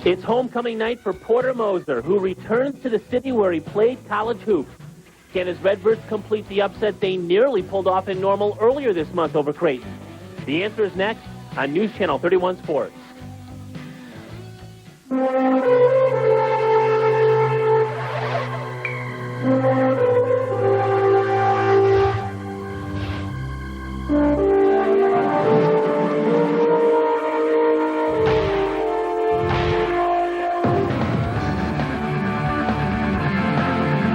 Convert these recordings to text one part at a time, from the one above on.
It's homecoming night for Porter Moser, who returns to the city where he played college hoops. Can his Redbirds complete the upset they nearly pulled off in Normal earlier this month over Creighton? The answer is next on News Channel 31 Sports.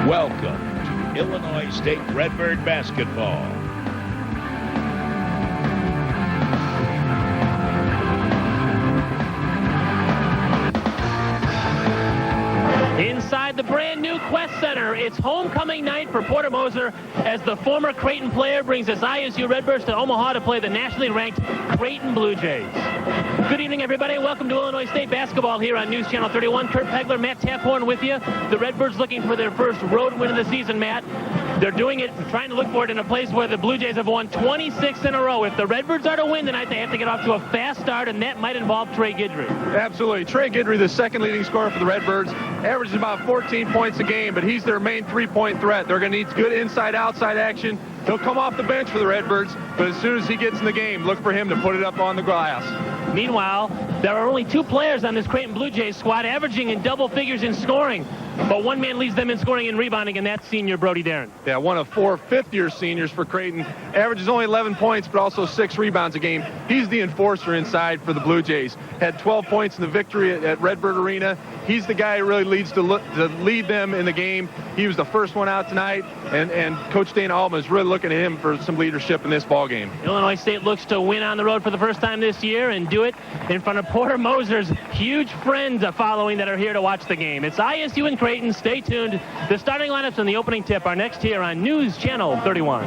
Welcome to Illinois State Redbird basketball. Inside the brand new Quest Center, it's homecoming night for Porter Moser as the former Creighton player brings his ISU Redbirds to Omaha to play the nationally ranked Creighton Blue Jays. Good evening, everybody. Welcome to Illinois State basketball here on News Channel 31. Kurt Pegler, Matt Taphorn with you. The Redbirds looking for their first road win of the season, Matt. They're doing it, trying to look for it in a place where the Blue Jays have won 26 in a row. If the Redbirds are to win tonight, they have to get off to a fast start, and that might involve Trey Guidry. Absolutely. Trey Guidry, the second leading scorer for the Redbirds, averages about 14 points a game, but he's their main three-point threat. They're going to need good inside-outside action. He'll come off the bench for the Redbirds, but as soon as he gets in the game, look for him to put it up on the glass. Meanwhile, there are only two players on this Creighton Blue Jays squad averaging in double figures in scoring. But one man leads them in scoring and rebounding, and that's senior Brody Darren. Yeah, one of four fifth-year seniors for Creighton. Averages only 11 points, but also 6 rebounds a game. He's the enforcer inside for the Blue Jays. Had 12 points in the victory at Redbird Arena. He's the guy who really leads to lead them in the game. He was the first one out tonight, and Coach Dana Altman is really looking at him for some leadership in this ball game. Illinois State looks to win on the road for the first time this year and do it in front of Porter Moser's huge friends following that are here to watch the game. It's ISU and Creighton. Stay tuned. The starting lineups and the opening tip are next here on News Channel 31.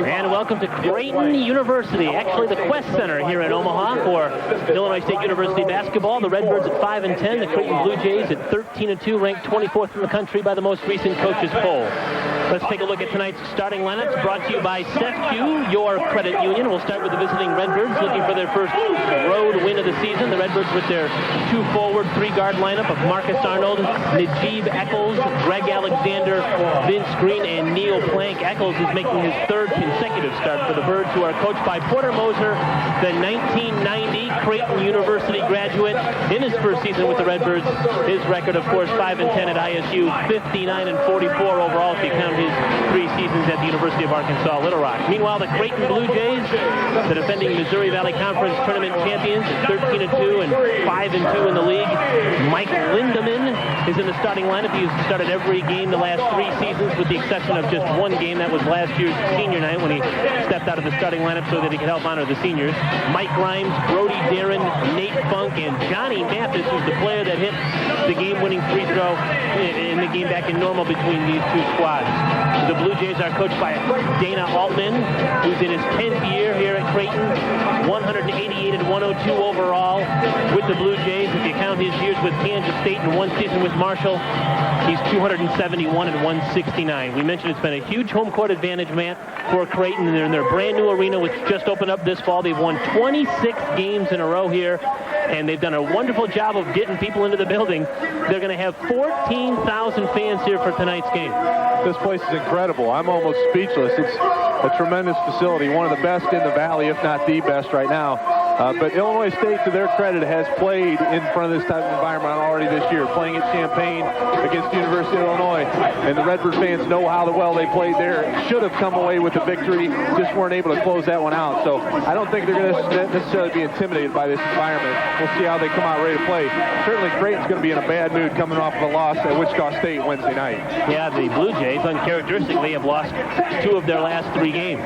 And welcome to Creighton University, actually the Quest Center here in Omaha for Illinois State University basketball. The Redbirds at 5-10, the Creighton Blue Jays at 13-2, ranked 24th in the country by the most recent coaches poll. Let's take a look at tonight's starting lineups, brought to you by SEFCU, your credit union. We'll start with the visiting Redbirds, looking for their first road win of the season. The Redbirds with their 2-forward, 3-guard lineup of Marcus Arnold, Najib Eccles, Greg Alexander, Vince Green, and Neil Plank. Eccles is making his third consecutive start for the Birds, who are coached by Porter Moser, the 1990 Creighton University graduate. In his first season with the Redbirds, his record, of course, 5-10 at ISU, 59-44 overall if you count his 3 seasons at the University of Arkansas Little Rock. Meanwhile, the Creighton Blue Jays, the defending Missouri Valley Conference tournament champions, at 13-2 and 5-2 in the league. Mike Lindemann is in the starting lineup. He's started every game the last 3 seasons, with the exception of just one game. That was last year's senior night when he stepped out of the starting lineup so that he could help honor the seniors. Mike Grimes, Brody Darren, Nate Funk, and Johnny Mathis, who's the player that hit the game-winning free throw in the game back in Normal between these two squads. The Blue Jays are coached by Dana Altman, who's in his 10th year here at Creighton, 188-102 overall with the Blue Jays. If you count his years with Kansas State and 1 season with Marshall, he's 271-169. We mentioned it's been a huge home court advantage, Matt, for Creighton. They're in their brand new arena, which just opened up this fall. They've won 26 games in a row here, and they've done a wonderful job of getting people into the building. They're going to have 14,000 fans here for tonight's game. This place is incredible. I'm almost speechless. It's a tremendous facility, one of the best in the Valley, if not the best right now. But Illinois State, to their credit, has played in front of this type of environment already this year, playing at Champaign against the University of Illinois. And the Redbird fans know how well they played there. Should have come away with a victory, just weren't able to close that one out. So I don't think they're going to necessarily be intimidated by this environment. We'll see how they come out ready to play. Certainly Creighton's going to be in a bad mood coming off of a loss at Wichita State Wednesday night. Yeah, the Blue Jays, uncharacteristically, have lost 2 of their last 3 games.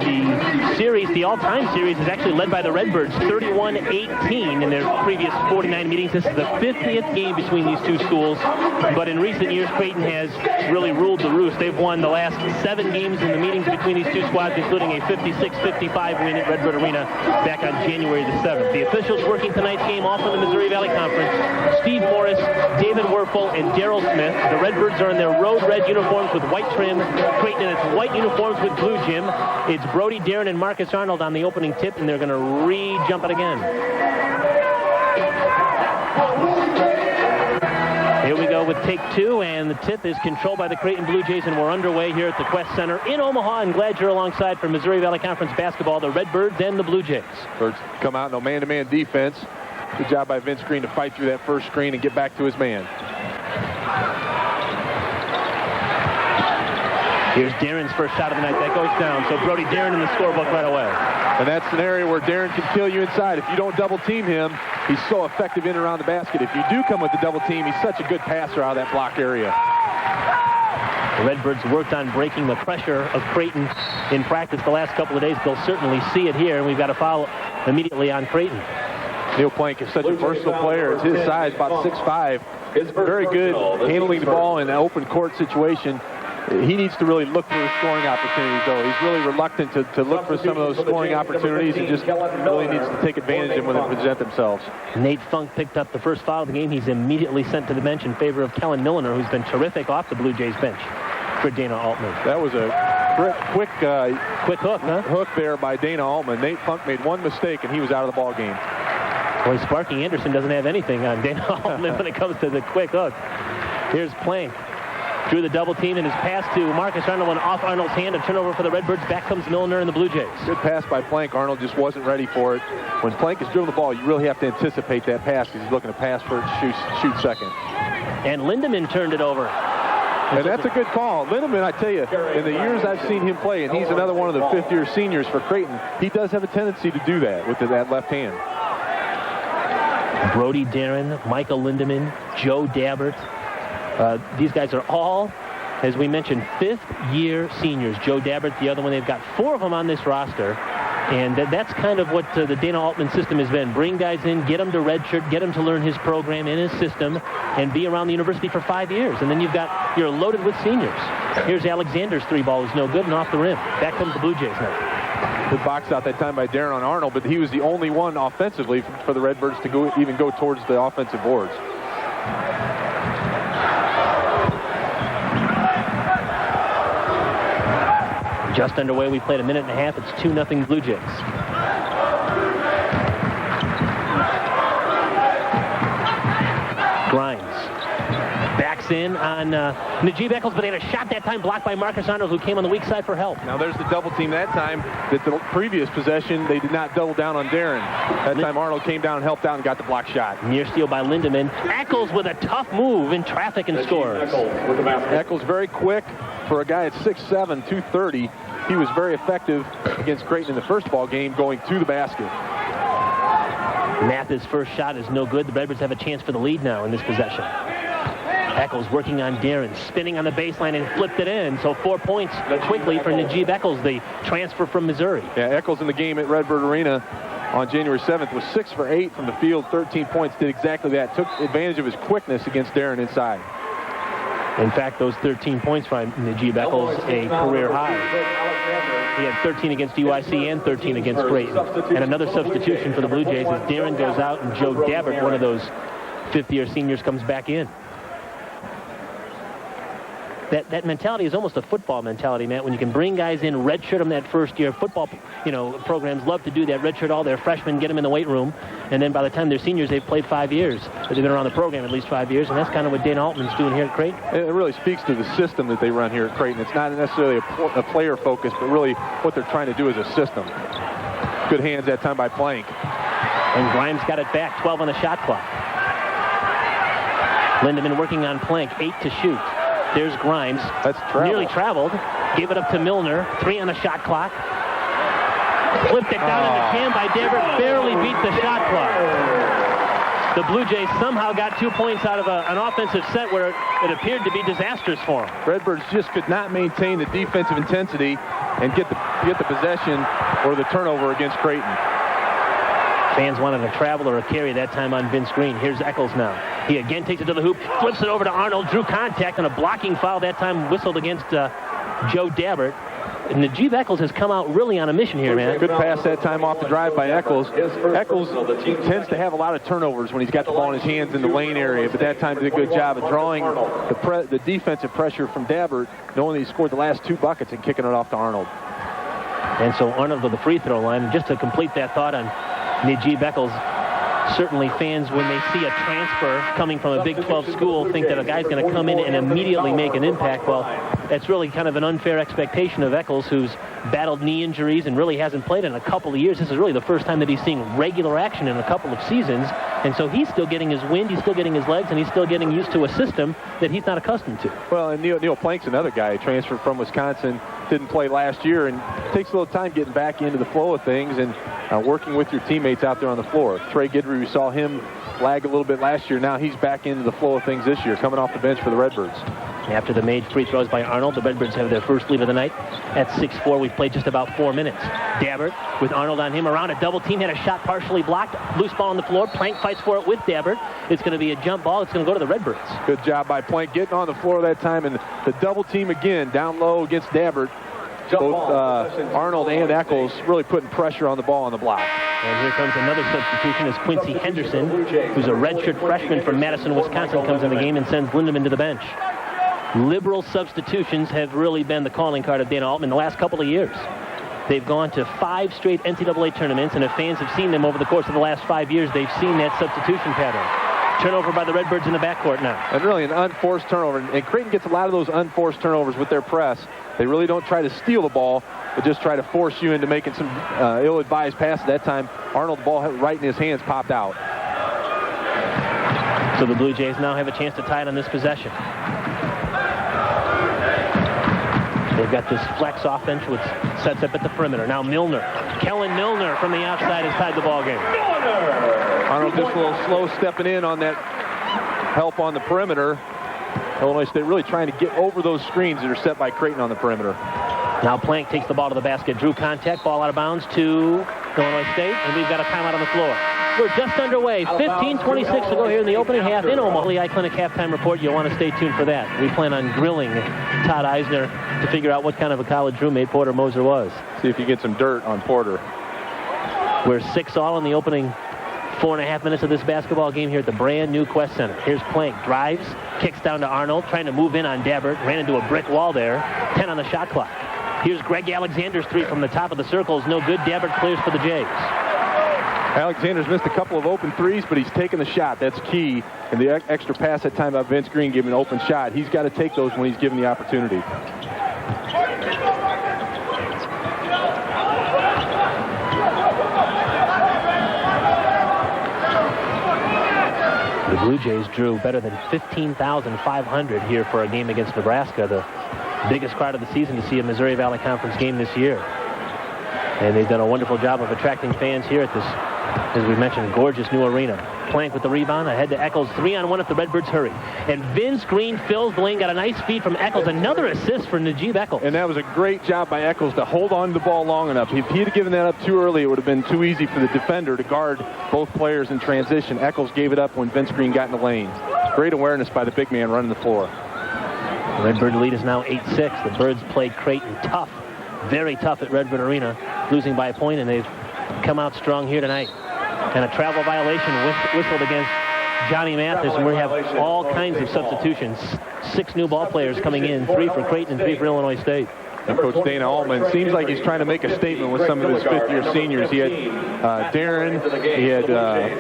The series, the all-time series, is actually led by the Redbirds, 31-18 in their previous 49 meetings. This is the 50th game between these two schools. But in recent years, Creighton has really ruled the roost. They've won the last 7 games in the meetings between these two squads, including a 56-55 win at Redbird Arena back on January the 7th. The officials working tonight's game, all from the Missouri Valley Conference: Steve Morris, David Werfel, and Daryl Smith. The Redbirds are in their road red uniforms with white trim. Creighton in its white uniforms with blue jim. It's Brody Darren and Marcus Arnold on the opening tip, and they're going to re-jump it again. Here we go with take two, and the tip is controlled by the Creighton Blue Jays, and we're underway here at the Quest Center in Omaha. And glad you're alongside for Missouri Valley Conference basketball, the Redbirds and the Blue Jays. Birds come out, no man-to-man defense. Good job by Vince Green to fight through that first screen and get back to his man. Here's Darren's first shot of the night. That goes down. So Brody Darren in the scorebook right away. And that's an area where Darren can kill you inside. If you don't double team him, he's so effective in and around the basket. If you do come with the double team, he's such a good passer out of that block area. The Redbirds worked on breaking the pressure of Creighton in practice the last couple of days. They'll certainly see it here, and we've got to foul immediately on Creighton. Neil Plank is such a versatile player. It's his size, about 6'5". Very good handling the ball in an open court situation. He needs to really look for the scoring opportunities, though. He's really reluctant to look for some of those scoring opportunities and just really needs to take advantage of them when they present themselves. Nate Funk picked up the first foul of the game. He's immediately sent to the bench in favor of Kellen Milliner, who's been terrific off the Blue Jays bench for Dana Altman. That was a quick hook, huh? Hook there by Dana Altman. Nate Funk made one mistake, and he was out of the ball game. Boy, Sparky Anderson doesn't have anything on Dana Altman when it comes to the quick hook. Here's Plank. Drew the double team, and his pass to Marcus Arnold went off Arnold's hand. A turnover for the Redbirds. Back comes Milliner and the Blue Jays. Good pass by Plank. Arnold just wasn't ready for it. When Plank is dribbling the ball, you really have to anticipate that pass because he's looking to pass first, shoot second. And Lindemann turned it over. And that's a good call. Lindemann, I tell you, in the years I've seen him play, and he's another one of the fifth-year seniors for Creighton, he does have a tendency to do that with that left hand. Brody Darren, Michael Lindemann, Joe Dabbert. These guys are all, as we mentioned, fifth-year seniors. Joe Dabbert, the other one. They've got four of them on this roster. And that's kind of what the Dana Altman system has been. Bring guys in, get them to redshirt, get them to learn his program in his system, and be around the university for 5 years. And then you're loaded with seniors. Here's Alexander's three ball is no good and off the rim. Back comes the Blue Jays now. Good box out that time by Darren on Arnold, but he was the only one offensively for the Redbirds to even go towards the offensive boards. Just underway. We played a minute and a half. It's 2-0 Blue Jays. Grimes backs in on Najib Eccles, but they had a shot that time blocked by Marcus Arnold, who came on the weak side for help. Now there's the double team that time. That the previous possession, they did not double down on Darren. That time Arnold came down, helped out, and got the block shot. Near steal by Lindemann. Eccles with a tough move in traffic and scores. Eccles very quick for a guy at 6'7", 230. He was very effective against Creighton in the first ball game, going to the basket. Mathis' first shot is no good. The Redbirds have a chance for the lead now in this possession. Eccles working on Darren, spinning on the baseline and flipped it in. So 4 points quickly for Najib Eccles, the transfer from Missouri. Yeah, Eccles in the game at Redbird Arena on January 7th was 6 for 8 from the field, 13 points, did exactly that. Took advantage of his quickness against Darren inside. In fact, those 13 points from Najib Eccles, a career high. He had 13 against UIC and 13 against Creighton. And another substitution for the Blue Jays as Darren goes out and Joe Dabbert, one of those fifth-year seniors, comes back in. That mentality is almost a football mentality, Matt. When you can bring guys in, redshirt them that first year. Football, programs love to do that. Redshirt all their freshmen, get them in the weight room, and then by the time they're seniors, they've played 5 years. They've been around the program at least 5 years, and that's kind of what Dana Altman's doing here at Creighton. It really speaks to the system that they run here at Creighton. It's not necessarily a player focus, but really what they're trying to do is a system. Good hands that time by Plank. And Grimes got it back, 12 on the shot clock. Lindemann working on Plank, 8 to shoot. There's Grimes. That's travel. Nearly traveled. Gave it up to Milliner. 3 on the shot clock. Flipped it down in the can by Dabbert. Barely beat the shot clock. The Blue Jays somehow got 2 points out of an offensive set where it appeared to be disastrous for them. Redbirds just could not maintain the defensive intensity and get the possession or the turnover against Creighton. Fans wanted a travel or a carry that time on Vince Green. Here's Eccles now. He again takes it to the hoop, flips it over to Arnold, drew contact, and a blocking foul that time whistled against Joe Dabbert. And Najib Eccles has come out really on a mission here, man. Good pass that time off the drive by Eccles. Eccles tends to have a lot of turnovers when he's got the ball in his hands in the lane area, but that time did a good job of drawing the defensive pressure from Dabbert, knowing that he scored the last 2 buckets and kicking it off to Arnold. And so Arnold with the free throw line. Just to complete that thought on Najib Eccles, Certainly fans, when they see a transfer coming from a Big 12 school, think that a guy's going to come in and immediately make an impact. Well, that's really kind of an unfair expectation of Eccles, who's battled knee injuries and really hasn't played in a couple of years. This is really the first time that he's seeing regular action in a couple of seasons. And so he's still getting his wind, he's still getting his legs, and he's still getting used to a system that he's not accustomed to. Well, and Neil Plank's another guy, transferred from Wisconsin, didn't play last year, and takes a little time getting back into the flow of things and working with your teammates out there on the floor. Trey Guidry, we saw him lag a little bit last year. Now he's back into the flow of things this year, coming off the bench for the Redbirds. After the made free throws by Arnold, the Redbirds have their first lead of the night at 6-4. We've played just about 4 minutes. Dabbert with Arnold on him around a double team, had a shot partially blocked. Loose ball on the floor. Plank fights for it with Dabbert. It's going to be a jump ball. It's going to go to the Redbirds. Good job by Plank getting on the floor that time, and the double team again down low against Dabbert. Both Arnold and Eccles really putting pressure on the ball on the block. And here comes another substitution as Quincy Henderson, who's a redshirt freshman from Madison, Wisconsin, comes in the game and sends Lindemann to the bench. Liberal substitutions have really been the calling card of Dana Altman the last couple of years. They've gone to 5 straight NCAA tournaments, and if fans have seen them over the course of the last 5 years, they've seen that substitution pattern. Turnover by the Redbirds in the backcourt now. And really an unforced turnover. And Creighton gets a lot of those unforced turnovers with their press. They really don't try to steal the ball, but just try to force you into making some ill-advised passes. That time, Arnold's ball right in his hands popped out. So the Blue Jays now have a chance to tie it on this possession. They've got this flex offense which sets up at the perimeter. Now Milner. Kellen Milner from the outside has tied the ball game. Arnold just a little slow stepping in on that help on the perimeter. Illinois State really trying to get over those screens that are set by Creighton on the perimeter. Now Plank takes the ball to the basket. Drew contact. Ball out of bounds to Illinois State. And we've got a timeout on the floor. We're just underway. 15:26 to go here in the opening half in Omaha. The iClinic halftime report. You'll want to stay tuned for that. We plan on grilling Todd Eisner to figure out what kind of a college roommate Porter Moser was. See if you get some dirt on Porter. We're 6-all in the opening 4.5 minutes of this basketball game here at the brand new Quest Center. Here's Plank. Drives. Kicks down to Arnold. Trying to move in on Dabbert. Ran into a brick wall there. 10 on the shot clock. Here's Greg Alexander's three from the top of the circle. Is no good. Dabbert clears for the Jays. Alexander's missed a couple of open threes, but he's taken the shot. That's key. And the extra pass that time by Vince Green giving an open shot. He's got to take those when he's given the opportunity. The Blue Jays drew better than 15,500 here for a game against Nebraska, the biggest crowd of the season to see a Missouri Valley Conference game this year. And they've done a wonderful job of attracting fans here at this, as we mentioned, gorgeous new arena. Plank with the rebound, ahead to Eccles, 3-on-1 if the Redbirds hurry. And Vince Green fills the lane, got a nice feed from Eccles, another assist for Najib Eccles. And that was a great job by Eccles to hold on to the ball long enough. If he had given that up too early, it would have been too easy for the defender to guard both players in transition. Eccles gave it up when Vince Green got in the lane. Great awareness by the big man running the floor. The Redbird lead is now 8-6. The Birds played Creighton tough, very tough at Redbird Arena, losing by a point, and they've come out strong here tonight. And a travel violation whistled against Johnny Mathis, and we have all kinds of substitutions. 6 new ball players coming in, 3 for Creighton, 3 for Illinois State. And Coach Dana Altman seems like he's trying to make a statement with some of his fifth-year seniors. He had Darren, he had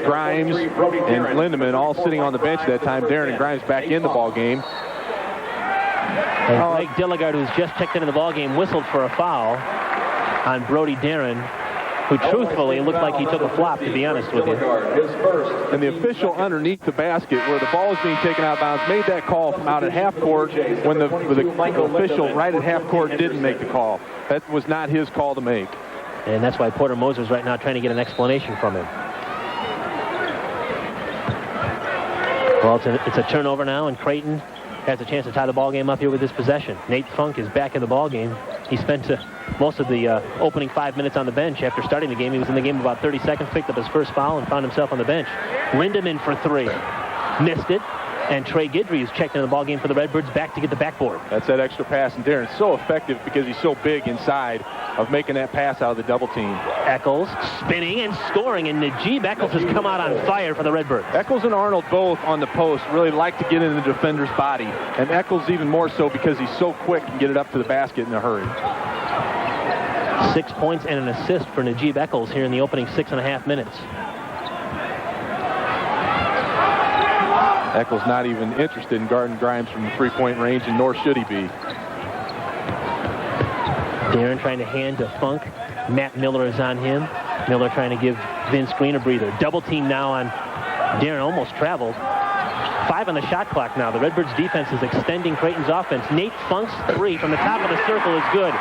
Grimes, and Lindemann all sitting on the bench at that time. Darren and Grimes back in the ball game. And Blake Dilligard, who's just checked into the ball game, whistled for a foul on Brody Darren, who truthfully looked like he took a flop, to be honest with you. And the official underneath the basket where the ball is being taken out of bounds made that call from out at half court when the official right at half court didn't make the call. That was not his call to make. And that's why Porter Moser's right now trying to get an explanation from him. Well, it's a turnover now, and Creighton has a chance to tie the ball game up here with this possession. Nate Funk is back in the ball game. He spent most of the opening 5 minutes on the bench after starting the game. He was in the game about 30 seconds, picked up his first foul, and found himself on the bench. Lindemann for 3. Missed it. And Trey Guidry is checked into the ball game for the Redbirds, back to get the backboard. That's that extra pass, and Darren's so effective because he's so big inside of making that pass out of the double team. Eccles spinning and scoring, and Najib Eccles has come out on fire for the Redbirds. Eccles and Arnold both on the post really like to get in the defender's body, and Eccles even more so because he's so quick and get it up to the basket in a hurry. 6 points and an assist for Najib Eccles here in the opening 6.5 minutes. Eccles not even interested in guarding Grimes from the three-point range, and nor should he be. Diener trying to hand to Funk. Matt Miller is on him. Miller trying to give Vince Green a breather. Double team now on Diener, almost traveled. 5 on the shot clock now. The Redbirds defense is extending Creighton's offense. Nate Funk's three from the top of the circle is good.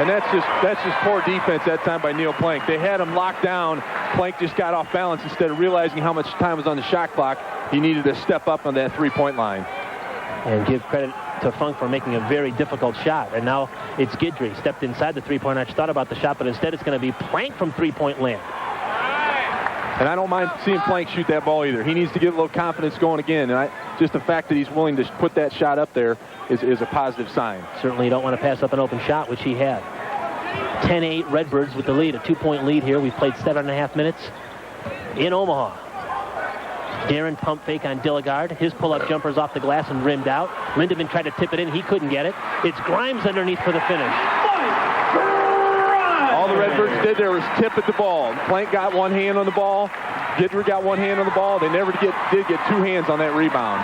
And that's just poor defense that time by Neil Plank. They had him locked down. Plank just got off balance. Instead of realizing how much time was on the shot clock, he needed to step up on that three-point line. And give credit to Funk for making a very difficult shot. And now it's Guidry. Stepped inside the three-point arch, thought about the shot, but instead it's going to be Plank from three-point land. And I don't mind seeing Plank shoot that ball either. He needs to get a little confidence going again. And just the fact that he's willing to put that shot up there is a positive sign. Certainly you don't want to pass up an open shot, which he had. 10-8 Redbirds with the lead, a 2-point lead here. We've played 7.5 minutes in Omaha. Darren pump fake on Dilligard. His pull-up jumper's off the glass and rimmed out. Lindemann tried to tip it in. He couldn't get it. It's Grimes underneath for the finish. All the Redbirds did there was tip at the ball. Plank got one hand on the ball. Guidry got one hand on the ball. They never did get two hands on that rebound.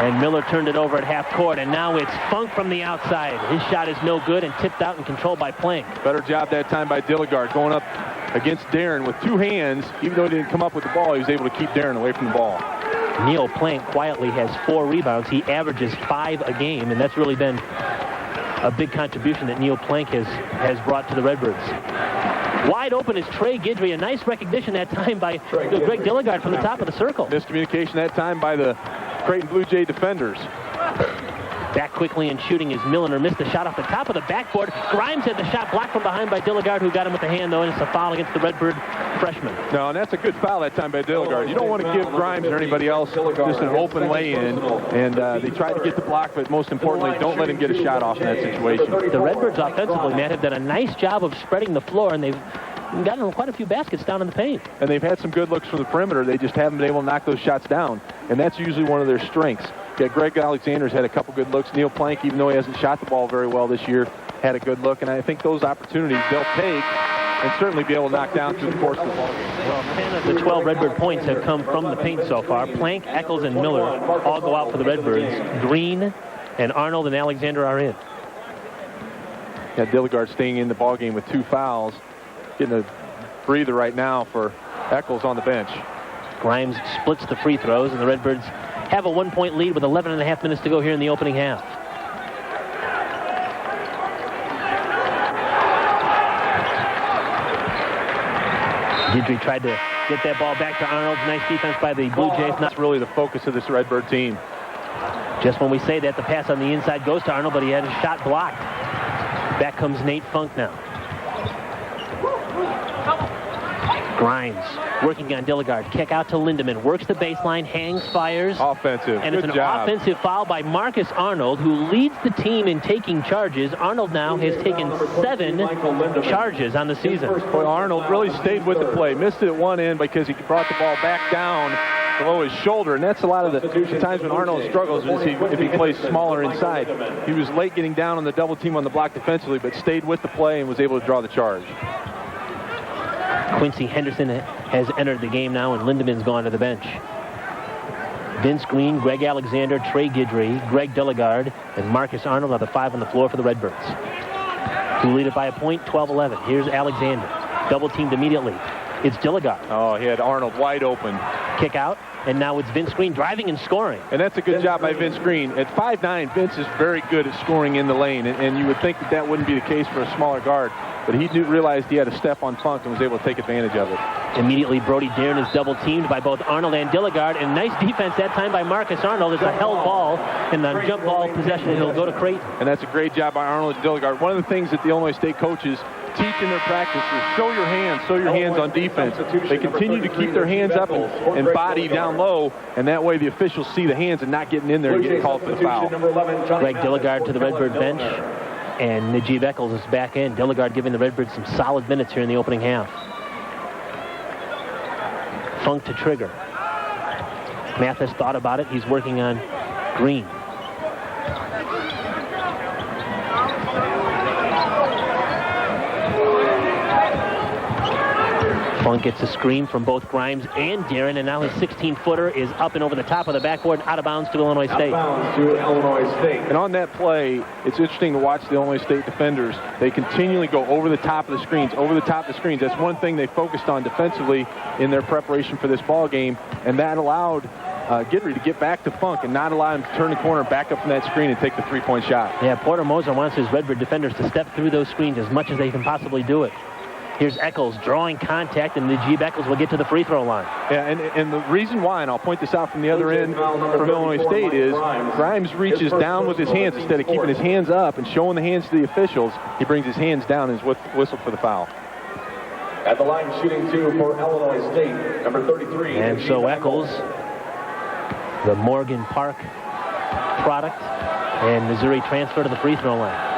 And Miller turned it over at half court, and now it's Funk from the outside. His shot is no good and tipped out and controlled by Plank. Better job that time by Dilligard going up against Darren with two hands. Even though he didn't come up with the ball, he was able to keep Darren away from the ball. Neil Plank quietly has 4 rebounds. He averages 5 a game, and that's really been a big contribution that Neil Plank has brought to the Redbirds. Wide open is Trey Guidry. A nice recognition that time by Greg Dilligard from the top of the circle. Miscommunication that time by the Creighton Blue Jay defenders. Back quickly and shooting is Milliner. Missed the shot off the top of the backboard. Grimes had the shot blocked from behind by Dilligard, who got him with the hand, though, and it's a foul against the Redbird freshman. No, and that's a good foul that time by Dilligard. You don't want to give Grimes or anybody else just an open lay-in, and they tried to get the block, but most importantly, don't let him get a shot off in that situation. The Redbirds offensively, Matt, have done a nice job of spreading the floor, and they've gotten quite a few baskets down in the paint. And they've had some good looks from the perimeter. They just haven't been able to knock those shots down, and that's usually one of their strengths. Yeah, Greg Alexander's had a couple good looks. Neil Plank, even though he hasn't shot the ball very well this year, had a good look, and I think those opportunities they'll take and certainly be able to knock down through the course of the ball game. Well, 10 of the 12 Redbird points have come from the paint so far. Plank, Eccles, and Miller all go out for the Redbirds. Green and Arnold and Alexander are in. Yeah, Dilligard staying in the ball game with 2 fouls. Getting a breather right now for Eccles on the bench. Grimes splits the free throws, and the Redbirds have a 1-point lead with 11.5 minutes to go here in the opening half. Guidry tried to get that ball back to Arnold. Nice defense by the Blue Jays. That's really the focus of this Redbird team. Just when we say that, the pass on the inside goes to Arnold, but he had his shot blocked. Back comes Nate Funk now. Grimes working on Dilligard. Kick out to Lindemann. Works the baseline. Hangs, fires. Offensive. And Good it's an job. offensive foul by Marcus Arnold, who leads the team in taking charges. Arnold now has taken 7 charges on the season. Boy, Arnold really stayed with the play. Missed it at one end because he brought the ball back down below his shoulder, and that's a lot of the times when Arnold struggles is if he plays smaller inside. He was late getting down on the double team on the block defensively, but stayed with the play and was able to draw the charge. Quincy Henderson has entered the game now, and Lindemann's gone to the bench. Vince Green, Greg Alexander, Trey Guidry, Greg Dilligard, and Marcus Arnold are the 5 on the floor for the Redbirds, who lead it by a point, 12-11. Here's Alexander, double teamed immediately. It's Dilligard. Oh, he had Arnold wide open. Kick out, and now it's Vince Green driving and scoring. And that's a good job by Vince Green. At 5'9", Vince is very good at scoring in the lane, and you would think that wouldn't be the case for a smaller guard. But he realized he had a step on Funk and was able to take advantage of it. Immediately, Brody Darren is double-teamed by both Arnold and Dilligard, and nice defense that time by Marcus Arnold. It's a held ball, and on jump ball possession, he'll go to Creighton. And that's a great job by Arnold and Dilligard. One of the things that the Illinois State coaches teach in their practice is show your hands on defense. They continue to keep their hands up and body down low, and that way the officials see the hands and not getting in there and getting called for the foul. Greg Dilligard to the Redbird bench, and Najib Eccles is back in. Dilligard giving the Redbirds some solid minutes here in the opening half. Funk to trigger. Mathis thought about it. He's working on Green. Funk gets a screen from both Grimes and Diener, and now his 16-footer is up and over the top of the backboard and out of bounds to Illinois State. And on that play, it's interesting to watch the Illinois State defenders. They continually go over the top of the screens, over the top of the screens. That's one thing they focused on defensively in their preparation for this ball game, and that allowed Guidry to get back to Funk and not allow him to turn the corner, back up from that screen, and take the three-point shot. Yeah, Porter Moser wants his Redbird defenders to step through those screens as much as they can possibly do it. Here's Eccles drawing contact, and Najib Eccles will get to the free throw line. Yeah, and the reason why, and I'll point this out from the other end from Illinois State, is Grimes reaches down with his hands. Instead of keeping his hands up and showing the hands to the officials, he brings his hands down and is whistled for the foul. At the line, shooting 2 for Illinois State, number 33. And so Eccles, the Morgan Park product, and Missouri transfer to the free throw line.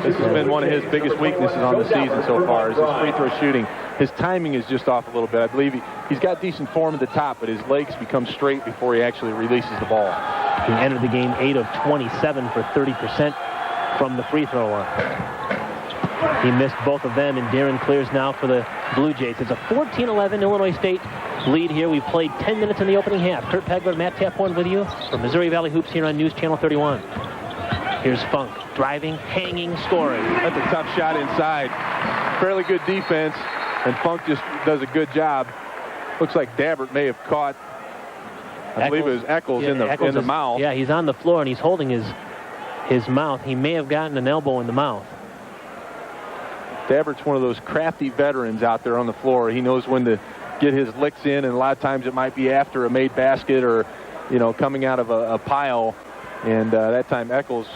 This has been one of his biggest weaknesses on the season so far, is his free throw shooting. His timing is just off a little bit. I believe he's got decent form at the top, but his legs become straight before he actually releases the ball. He entered the game 8 of 27 for 30% from the free throw line. He missed both of them, and Darren clears now for the Blue Jays. It's a 14-11 Illinois State lead here. We've played 10 minutes in the opening half. Kurt Pegler, Matt Taphorn with you from Missouri Valley Hoops here on News Channel 31. Here's Funk, driving, hanging, scoring. That's a tough shot inside. Fairly good defense, and Funk just does a good job. Looks like Dabbert may have caught, I believe it was Eccles in the mouth. Yeah, he's on the floor, and he's holding his mouth. He may have gotten an elbow in the mouth. Dabbert's one of those crafty veterans out there on the floor. He knows when to get his licks in, and a lot of times it might be after a made basket or, coming out of a pile. And that time Eccles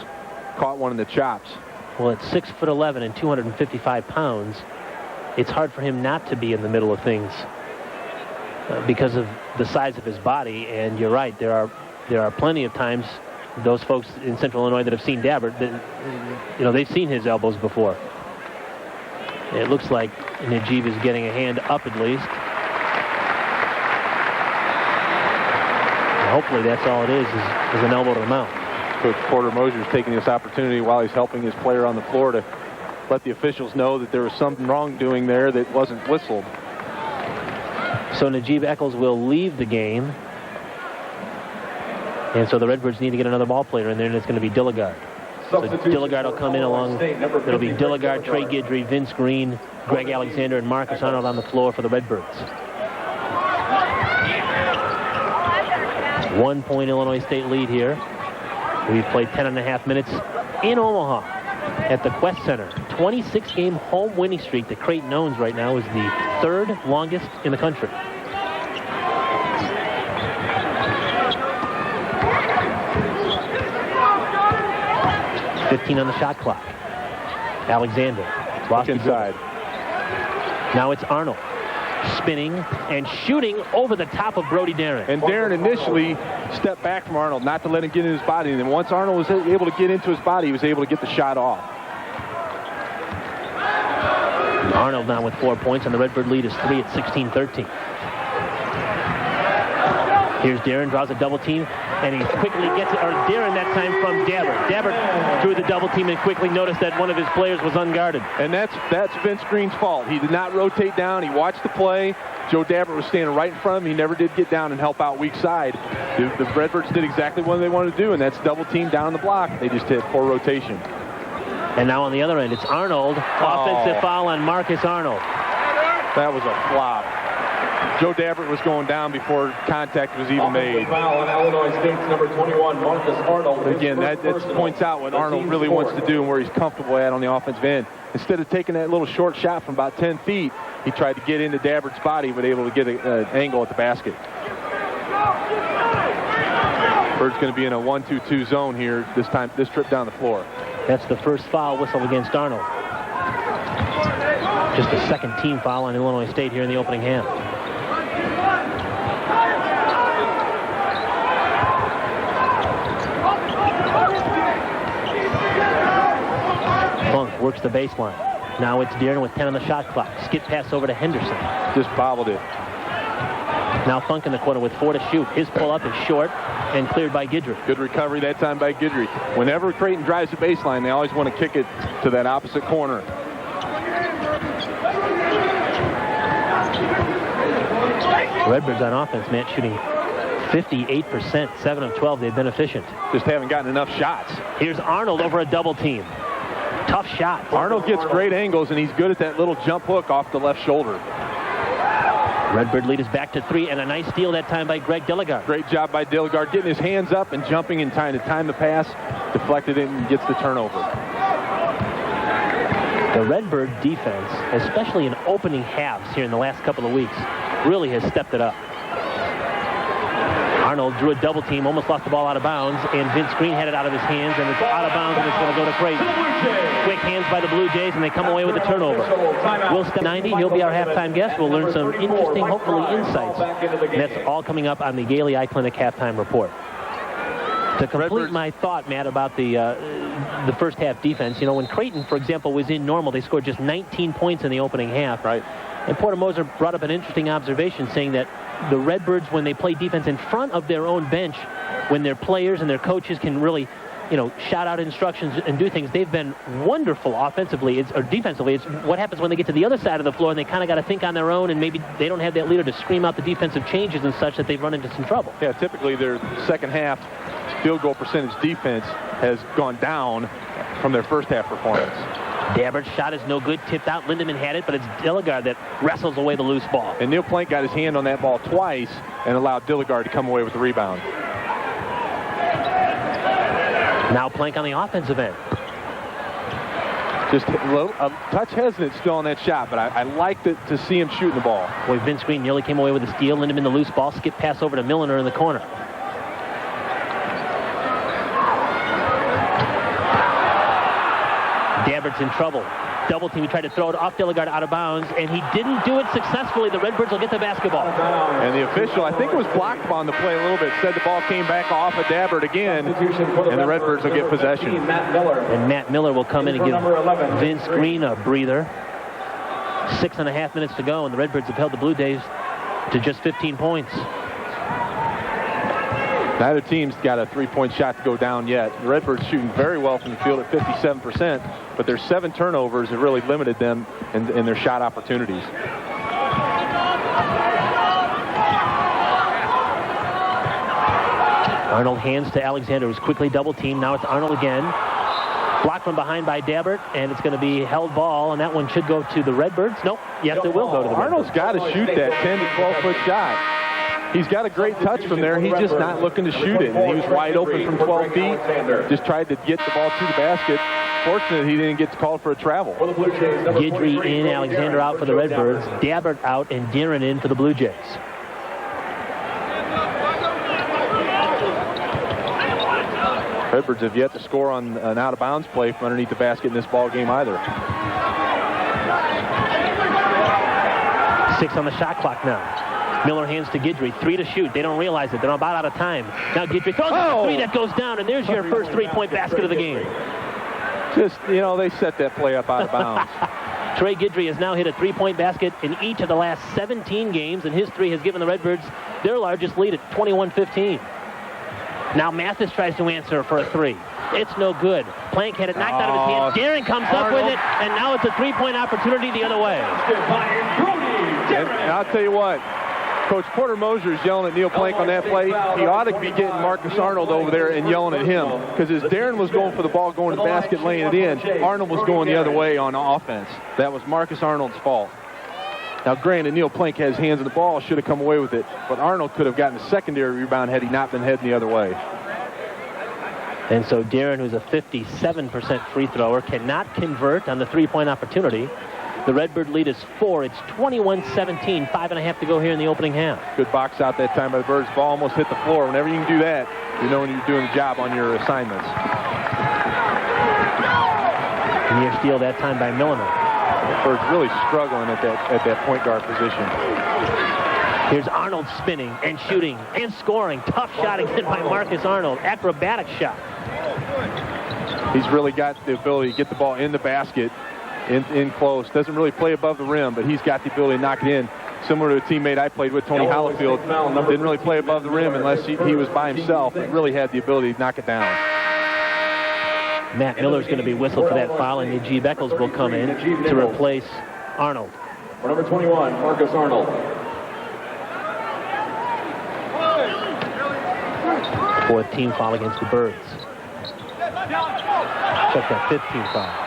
caught one in the chops. Well, at 6'11" and 255 pounds, it's hard for him not to be in the middle of things because of the size of his body. And you're right, there are plenty of times those folks in Central Illinois that have seen Dabbert, that, they've seen his elbows before. It looks like Najib is getting a hand up at least. And hopefully that's all it is an elbow to the mouth. Coach Porter Moser is taking this opportunity while he's helping his player on the floor to let the officials know that there was some wrongdoing there that wasn't whistled. So Najib Eccles will leave the game. And so the Redbirds need to get another ball player in there, and it's going to be Dilligard. So Dilligard will come in along. It'll be Dilligard, Trey Guidry, Vince Green, Greg Alexander, and Marcus Arnold on the floor for the Redbirds. 1 point Illinois State lead here. We've played 10.5 minutes in Omaha at the Quest Center. 26-game home winning streak that Creighton owns right now is the third longest in the country. .15 on the shot clock. Alexander lost inside. Now it's Arnold spinning and shooting over the top of Brody Darren. And Darren initially stepped back from Arnold, not to let him get in his body. And then once Arnold was able to get into his body, he was able to get the shot off. Arnold now with 4 points, and the Redbird lead is 3 at 16-13. Here's Darren, draws a double team, and he quickly gets it, or Darren that time from Dabbert. Dabbert drew the double team and quickly noticed that one of his players was unguarded. And that's Vince Green's fault. He did not rotate down. He watched the play. Joe Dabbert was standing right in front of him. He never did get down and help out weak side. The Redbirds did exactly what they wanted to do, and that's double team down the block. They just hit poor rotation. And now on the other end, it's Arnold. Offensive foul on Marcus Arnold. That was a flop. Joe Dabbert was going down before contact was even made. Foul on Illinois State's number 21, Marcus Arnold. Again, that points out what Arnold really wants to do and where he's comfortable at on the offensive end. Instead of taking that little short shot from about 10 feet, he tried to get into Dabbert's body, but able to get an angle at the basket. Bird's going to be in a 1-2-2 zone here this trip down the floor. That's the first foul whistle against Arnold. Just the second team foul on Illinois State here in the opening half. Funk works the baseline. Now it's Diener with 10 on the shot clock. Skip pass over to Henderson. Just bobbled it. Now Funk in the corner with 4 to shoot. His pull-up is short and cleared by Guidry. Good recovery that time by Guidry. Whenever Creighton drives the baseline, they always want to kick it to that opposite corner. Redbirds on offense, Matt, shooting 58%, 7 of 12. They've been efficient. Just haven't gotten enough shots. Here's Arnold over a double team. Tough shot. Arnold gets great angles, and he's good at that little jump hook off the left shoulder. Redbird lead is back to 3, and a nice steal that time by Greg Dilligard. Great job by Dilligard, getting his hands up and jumping and trying to time the pass. Deflected it and gets the turnover. The Redbird defense, especially in opening halves here in the last couple of weeks, really has stepped it up. Arnold drew a double team, almost lost the ball out of bounds, and Vince Green had it out of his hands, and it's out of bounds, and it's going to go to Creighton. Quick hands by the Blue Jays, and they come away with a turnover. Will step 90. He'll be our halftime guest. We'll learn some interesting, hopefully, insights. And that's all coming up on the Gailey Eye Clinic halftime report. To complete my thought, Matt, about the first half defense, you know, when Creighton, for example, was in normal, they scored just 19 points in the opening half. Right. And Porter Moser brought up an interesting observation, saying that the Redbirds, when they play defense in front of their own bench, when their players and their coaches can really, you know, shout out instructions and do things, they've been wonderful offensively or defensively. It's what happens when they get to the other side of the floor and they kind of got to think on their own, and maybe they don't have that leader to scream out the defensive changes and such, that they've run into some trouble. Yeah, typically their second half field goal percentage defense has gone down from their first half performance. Dabbert's shot is no good, tipped out. Lindemann had it, but it's Dilligard that wrestles away the loose ball. And Neil Plank got his hand on that ball twice and allowed Dilligard to come away with the rebound. Now Plank on the offensive end. Just a touch hesitant still on that shot, but I like to see him shooting the ball. Boy, Vince Green nearly came away with a steal. Lindemann the loose ball, skip pass over to Milliner in the corner. Dabbert's in trouble. Double team. He tried to throw it off Dilligard out of bounds, and he didn't do it successfully. The Redbirds will get the basketball. And the official, I think it was blocked on the play a little bit, said the ball came back off of Dabbert again, and the Redbirds will get possession. And Matt Miller will come in and give Vince Green a breather. 6.5 minutes to go, and the Redbirds have held the Blue Jays to just 15 points. Neither team's got a three-point shot to go down yet. The Redbirds shooting very well from the field at 57%, but their 7 turnovers have really limited them in their shot opportunities. Arnold hands to Alexander, who's quickly double-teamed. Now it's Arnold again. Blocked from behind by Dabbert, and it's going to be held ball, and that one should go to the Redbirds. Nope. Yes, it will go to the Arnold's Redbirds. got to shoot that 10 to 12-foot shot. He's got a great touch from there. He's just not looking to shoot it. And he was wide open from 12 feet. Just tried to get the ball to the basket. Fortunately, he didn't get called for a travel. Guidry in, Alexander out for the Redbirds. Dabbert out, and Diener in for the Blue Jays. Redbirds have yet to score on an out-of-bounds play from underneath the basket in this ball game either. 6 on the shot clock now. Miller hands to Guidry. 3 to shoot. They don't realize it. They're about out of time. Now Guidry throws a 3 that goes down, and there's your first 3-point basket of the game. Just, you know, they set that play up out of bounds. Trey Guidry has now hit a 3-point basket in each of the last 17 games, and his 3 has given the Redbirds their largest lead at 21-15. Now Mathis tries to answer for a 3. It's no good. Plank had it knocked out of his hands. Darren comes up with it, and now it's a 3-point opportunity the other way. And I'll tell you what, Coach Porter Moser is yelling at Neil Plank on that play. He ought to be getting Marcus Arnold over there and yelling at him, because as Darren was going for the ball, going to the basket, laying it in, Arnold was going the other way on offense. That was Marcus Arnold's fault. Now, granted, Neil Plank has hands on the ball, should have come away with it, but Arnold could have gotten a secondary rebound had he not been heading the other way. And so Darren, who's a 57% free thrower, cannot convert on the 3-point opportunity. The Redbird lead is 4. It's 21-17, 5.5 to go here in the opening half. Good box out that time by the Birds. Ball almost hit the floor. Whenever you can do that, you know when you're doing the job on your assignments. Near steal that time by Milliner. The Birds really struggling at that point guard position. Here's Arnold spinning and shooting and scoring. Tough shot again by Marcus Arnold. Acrobatic shot. He's really got the ability to get the ball in the basket, in close. Doesn't really play above the rim, but he's got the ability to knock it in. similar to a teammate I played with, Tony Hollifield, didn't really play above the rim unless he was by himself, but really had the ability to knock it down. Matt Miller's going to be whistled for that foul, and Najee Beckles will come in to replace Arnold. For number 21, Marcus Arnold. Fourth team foul against the Birds. Check that 15 foul.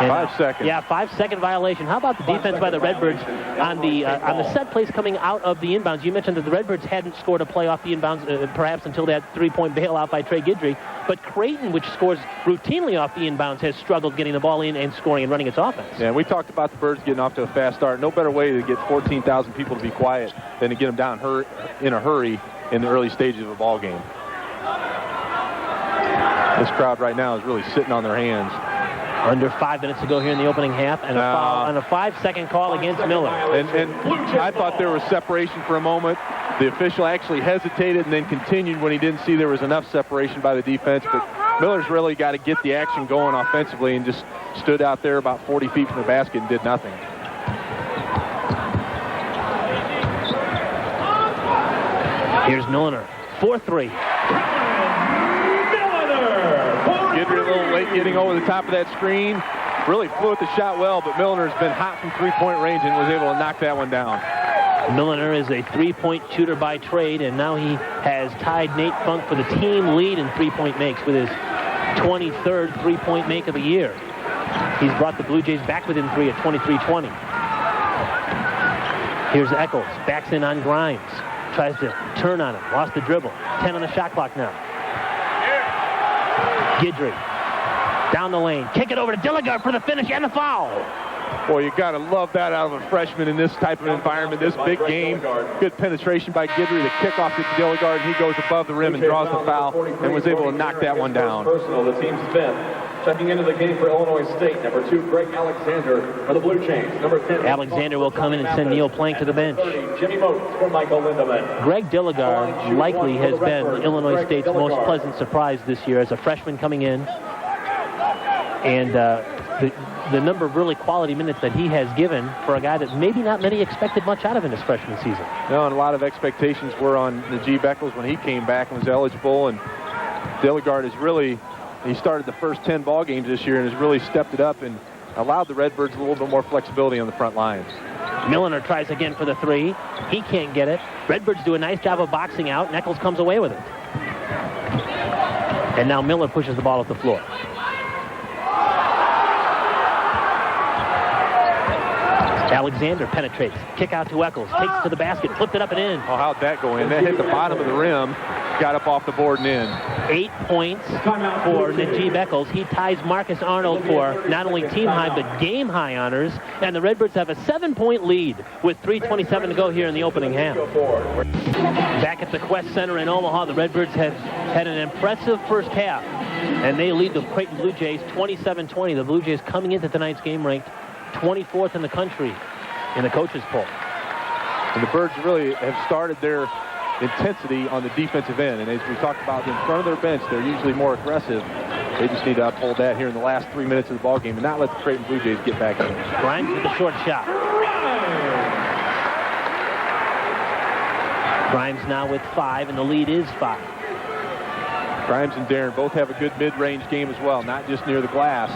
And 5 seconds. Yeah, 5-second violation. How about the defense by the Redbirds on the set plays coming out of the inbounds? You mentioned that the Redbirds hadn't scored a play off the inbounds, perhaps until that three-point bailout by Trey Guidry. But Creighton, which scores routinely off the inbounds, has struggled getting the ball in and scoring and running its offense. Yeah, we talked about the Birds getting off to a fast start. No better way to get 14,000 people to be quiet than to get them down in a hurry in the early stages of a ball game. This crowd right now is really sitting on their hands. Under 5 minutes to go here in the opening half, and a foul on a 5-second call against Miller. And I thought there was separation for a moment. The official actually hesitated and then continued when he didn't see there was enough separation by the defense. But Miller's really got to get the action going offensively and just stood out there about 40 feet from the basket and did nothing. Here's Milliner, 4-3. Guidry a little late getting over the top of that screen. Really flew at the shot well, but Milliner's been hot from three-point range and was able to knock that one down. Milliner is a three-point shooter by trade, and now he has tied Nate Funk for the team lead in three-point makes with his 23rd three-point make of the year. He's brought the Blue Jays back within 3 at 23-20. Here's Eccles, backs in on Grimes. Tries to turn on him, lost the dribble. 10 on the shot clock now. Guidry, down the lane, kick it over to Dilligard for the finish and the foul. Boy, you got to love that out of a freshman in this type of environment, this big game. Good penetration by Guidry, the kickoff to Dilligard, and he goes above the rim and draws the foul and was able to knock that one down. Personal, the team's fifth. Checking into the game for Illinois State, number 2, Greg Alexander for the Blue Jays. Number 10, Alexander will come in and send Neil Plank to the bench. 30, Jimmy Motes for Michael Lindemann. Greg Dilligard likely has been Illinois State's most pleasant surprise this year as a freshman coming in. And the number of really quality minutes that he has given for a guy that maybe not many expected much out of in his freshman season. No, and a lot of expectations were on Najee Beckles when he came back and was eligible. And Dilligard is really... He started the first 10 ball games this year and has really stepped it up and allowed the Redbirds a little bit more flexibility on the front lines. Milliner tries again for the three. He can't get it. Redbirds do a nice job of boxing out, and Eccles comes away with it. And now Miller pushes the ball off the floor. Alexander penetrates. Kick out to Eccles. Takes it to the basket. Flipped it up and in. Oh, how'd that go in? That hit the bottom of the rim. Got up off the board and in. 8 points for Najee Beckles. He ties Marcus Arnold for not only team high, but game high honors. And the Redbirds have a 7-point lead with 3:27 to go here in the opening half. Back at the Quest Center in Omaha, the Redbirds have had an impressive first half. And they lead the Creighton Blue Jays 27-20. The Blue Jays coming into tonight's game ranked 24th in the country in the coaches poll. And the Birds really have started their intensity on the defensive end. And as we talked about in front of their bench, they're usually more aggressive. They just need to uphold that here in the last 3 minutes of the ball game and not let the Creighton Blue Jays get back in. Grimes with the short shot. Grimes now with 5, and the lead is 5. Grimes and Darren both have a good mid-range game as well, not just near the glass.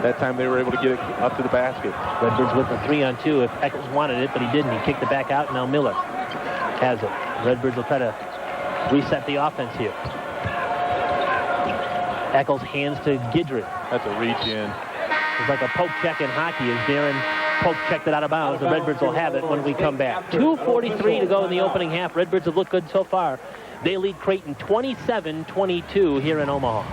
That time they were able to get it up to the basket. Redbirds with a 3-on-2 if Eccles wanted it, but he didn't. He kicked it back out. Now Miller has it. Redbirds will try to reset the offense here. Eccles hands to Guidry. That's a reach in. It's like a poke check in hockey as Darren poke checked it out of bounds. The Redbirds will have it when we come back. 2:43 to go in the opening half. Redbirds have looked good so far. They lead Creighton 27-22 here in Omaha.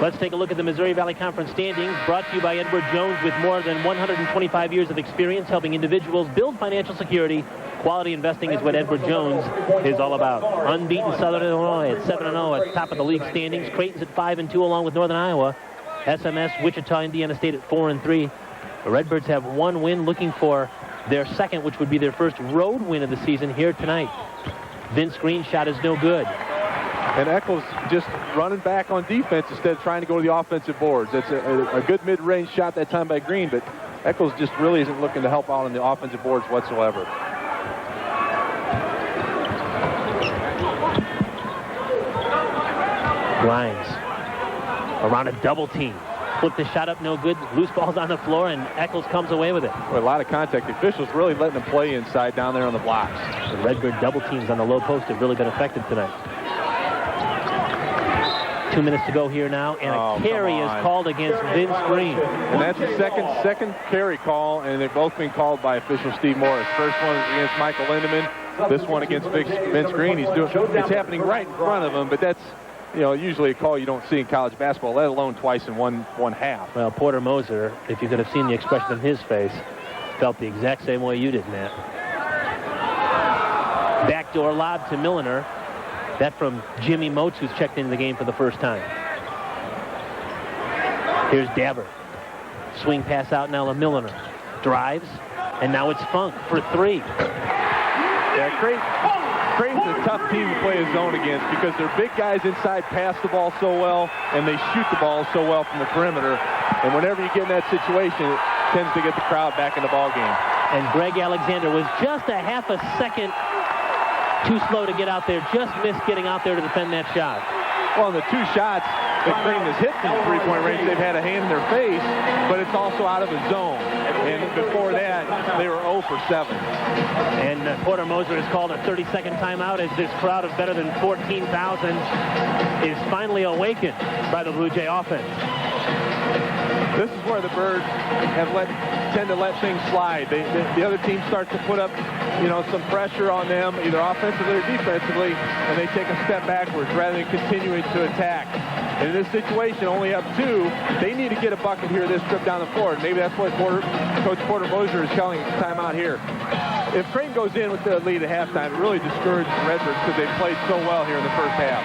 Let's take a look at the Missouri Valley Conference standings, brought to you by Edward Jones, with more than 125 years of experience helping individuals build financial security. Quality investing is what Edward Jones is all about. Unbeaten Southern Illinois at 7-0 at the top of the league standings. Creighton's at 5-2 along with Northern Iowa. SMS, Wichita, Indiana State at 4-3. The Redbirds have one win, looking for their second, which would be their first road win of the season here tonight. Vince Green's shot is no good. And Eccles just running back on defense instead of trying to go to the offensive boards. It's a good mid-range shot that time by Green, but Eccles just really isn't looking to help out on the offensive boards whatsoever. Grimes around a double team. Flipped the shot up, no good. Loose ball's on the floor, and Eccles comes away with it. Well, a lot of contact. The officials really letting them play inside down there on the blocks. The Redbird double teams on the low post have really been effective tonight. 2 minutes to go here now, and a carry is called against Vince Green. And that's the second carry call, and they've both been called by official Steve Morris. First one is against Michael Lindeman. This one against Vince Green. It's happening right in front of him, but that's, you know, usually a call you don't see in college basketball, let alone twice in one half. Well, Porter Moser, if you could have seen the expression on his face, felt the exact same way you did, Matt. Backdoor lob to Milliner. That from Jimmy Motes, who's checked into the game for the first time. Here's Dabber. Swing pass out now to Milliner. Drives, and now it's Funk for three. Yeah, Creighton's a tough team to play a zone against because their big guys inside pass the ball so well, and they shoot the ball so well from the perimeter. And whenever you get in that situation, it tends to get the crowd back in the ball game. And Greg Alexander was just a half a second too slow to get out there. Just missed getting out there to defend that shot. Well, the two shots that Creighton has hit from the three-point range, they've had a hand in their face, but it's also out of the zone. And before that, they were 0 for 7. And Porter Moser has called a 30-second timeout as this crowd of better than 14,000 is finally awakened by the Blue Jay offense. This is where the Birds tend to let things slide. The other team starts to put up, you know, some pressure on them, either offensively or defensively, and they take a step backwards rather than continuing to attack. And in this situation, only up 2, they need to get a bucket here this trip down the floor. And maybe that's what Coach Porter Moser is telling us time out here. If Creighton goes in with the lead at halftime, it really discourages the Redbirds because they played so well here in the first half.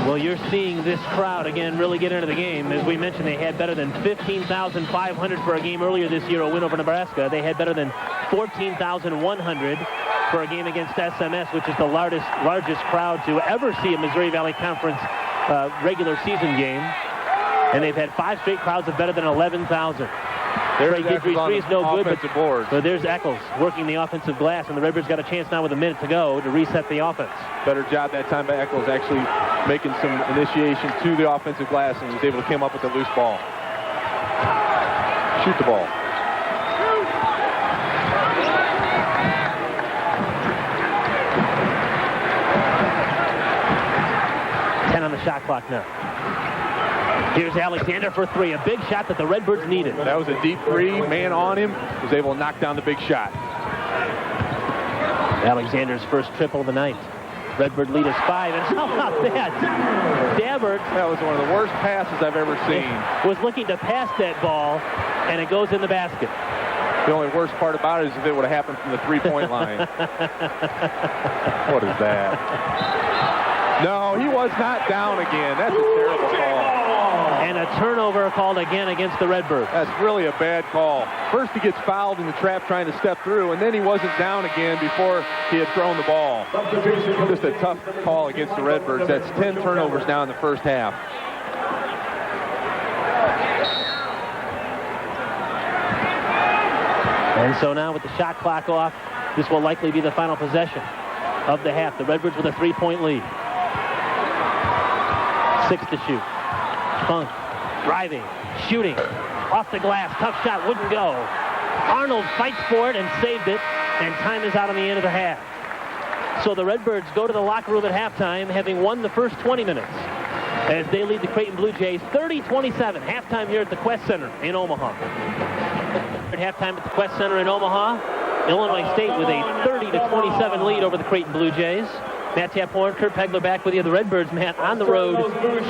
Well, you're seeing this crowd, again, really get into the game. As we mentioned, they had better than 15,500 for a game earlier this year, a win over Nebraska. They had better than 14,100 for a game against SMS, which is the largest crowd to ever see a Missouri Valley Conference regular season game. And they've had 5 straight crowds of better than 11,000. There's Guidry's three is no good, but there's Eccles working the offensive glass, and the Redbirds got a chance now with a minute to go to reset the offense. Better job that time by Eccles, actually making some initiation to the offensive glass, and was able to come up with a loose ball. Shoot the ball. On the shot clock now. Here's Alexander for 3. A big shot that the Redbirds needed. That was a deep 3. Man on him. Was able to knock down the big shot. Alexander's first triple of the night. Redbird lead is 5. And how about that? Dabbert. That was one of the worst passes I've ever seen. Was looking to pass that ball, and it goes in the basket. The only worst part about it is if it would have happened from the three-point line. What is that? No, he was not down again. That's a terrible call. And a turnover called again against the Redbirds. That's really a bad call. First he gets fouled in the trap trying to step through, and then he wasn't down again before he had thrown the ball. Just a tough call against the Redbirds. That's 10 turnovers now in the first half. And so now with the shot clock off, this will likely be the final possession of the half. The Redbirds with a 3-point lead. 6 to shoot. Funk driving, shooting, off the glass. Tough shot, wouldn't go. Arnold fights for it and saved it, and time is out on the end of the half. So the Redbirds go to the locker room at halftime, having won the first 20 minutes, as they lead the Creighton Blue Jays 30-27. Halftime here at the Quest Center in Omaha. At halftime at the Quest Center in Omaha, Illinois State with a 30-27 lead over the Creighton Blue Jays. Matt Taphorn, Kurt Pegler back with you. The Redbirds, Matt, on the road,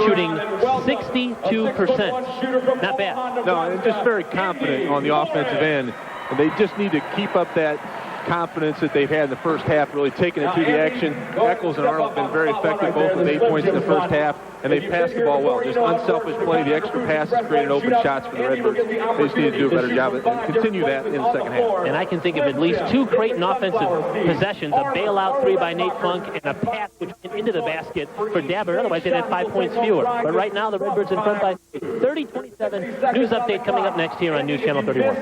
shooting 62%. Not bad. No, and just very confident on the offensive end. And they just need to keep up that confidence that they've had in the first half, really taking it to the action. Eccles and Arnold have been very effective, both with 8 points in the first half, and they've passed the ball well. Just unselfish play, the extra passes created open shots for the Redbirds. They just need to do a better job and continue that in the second half. And I can think of at least 2 Creighton offensive possessions, a bailout 3 by Nate Funk and a pass which went into the basket for Dabber. Otherwise, they'd have 5 points fewer. But right now, the Redbirds in front by 30-27. News update coming up next here on News Channel 31.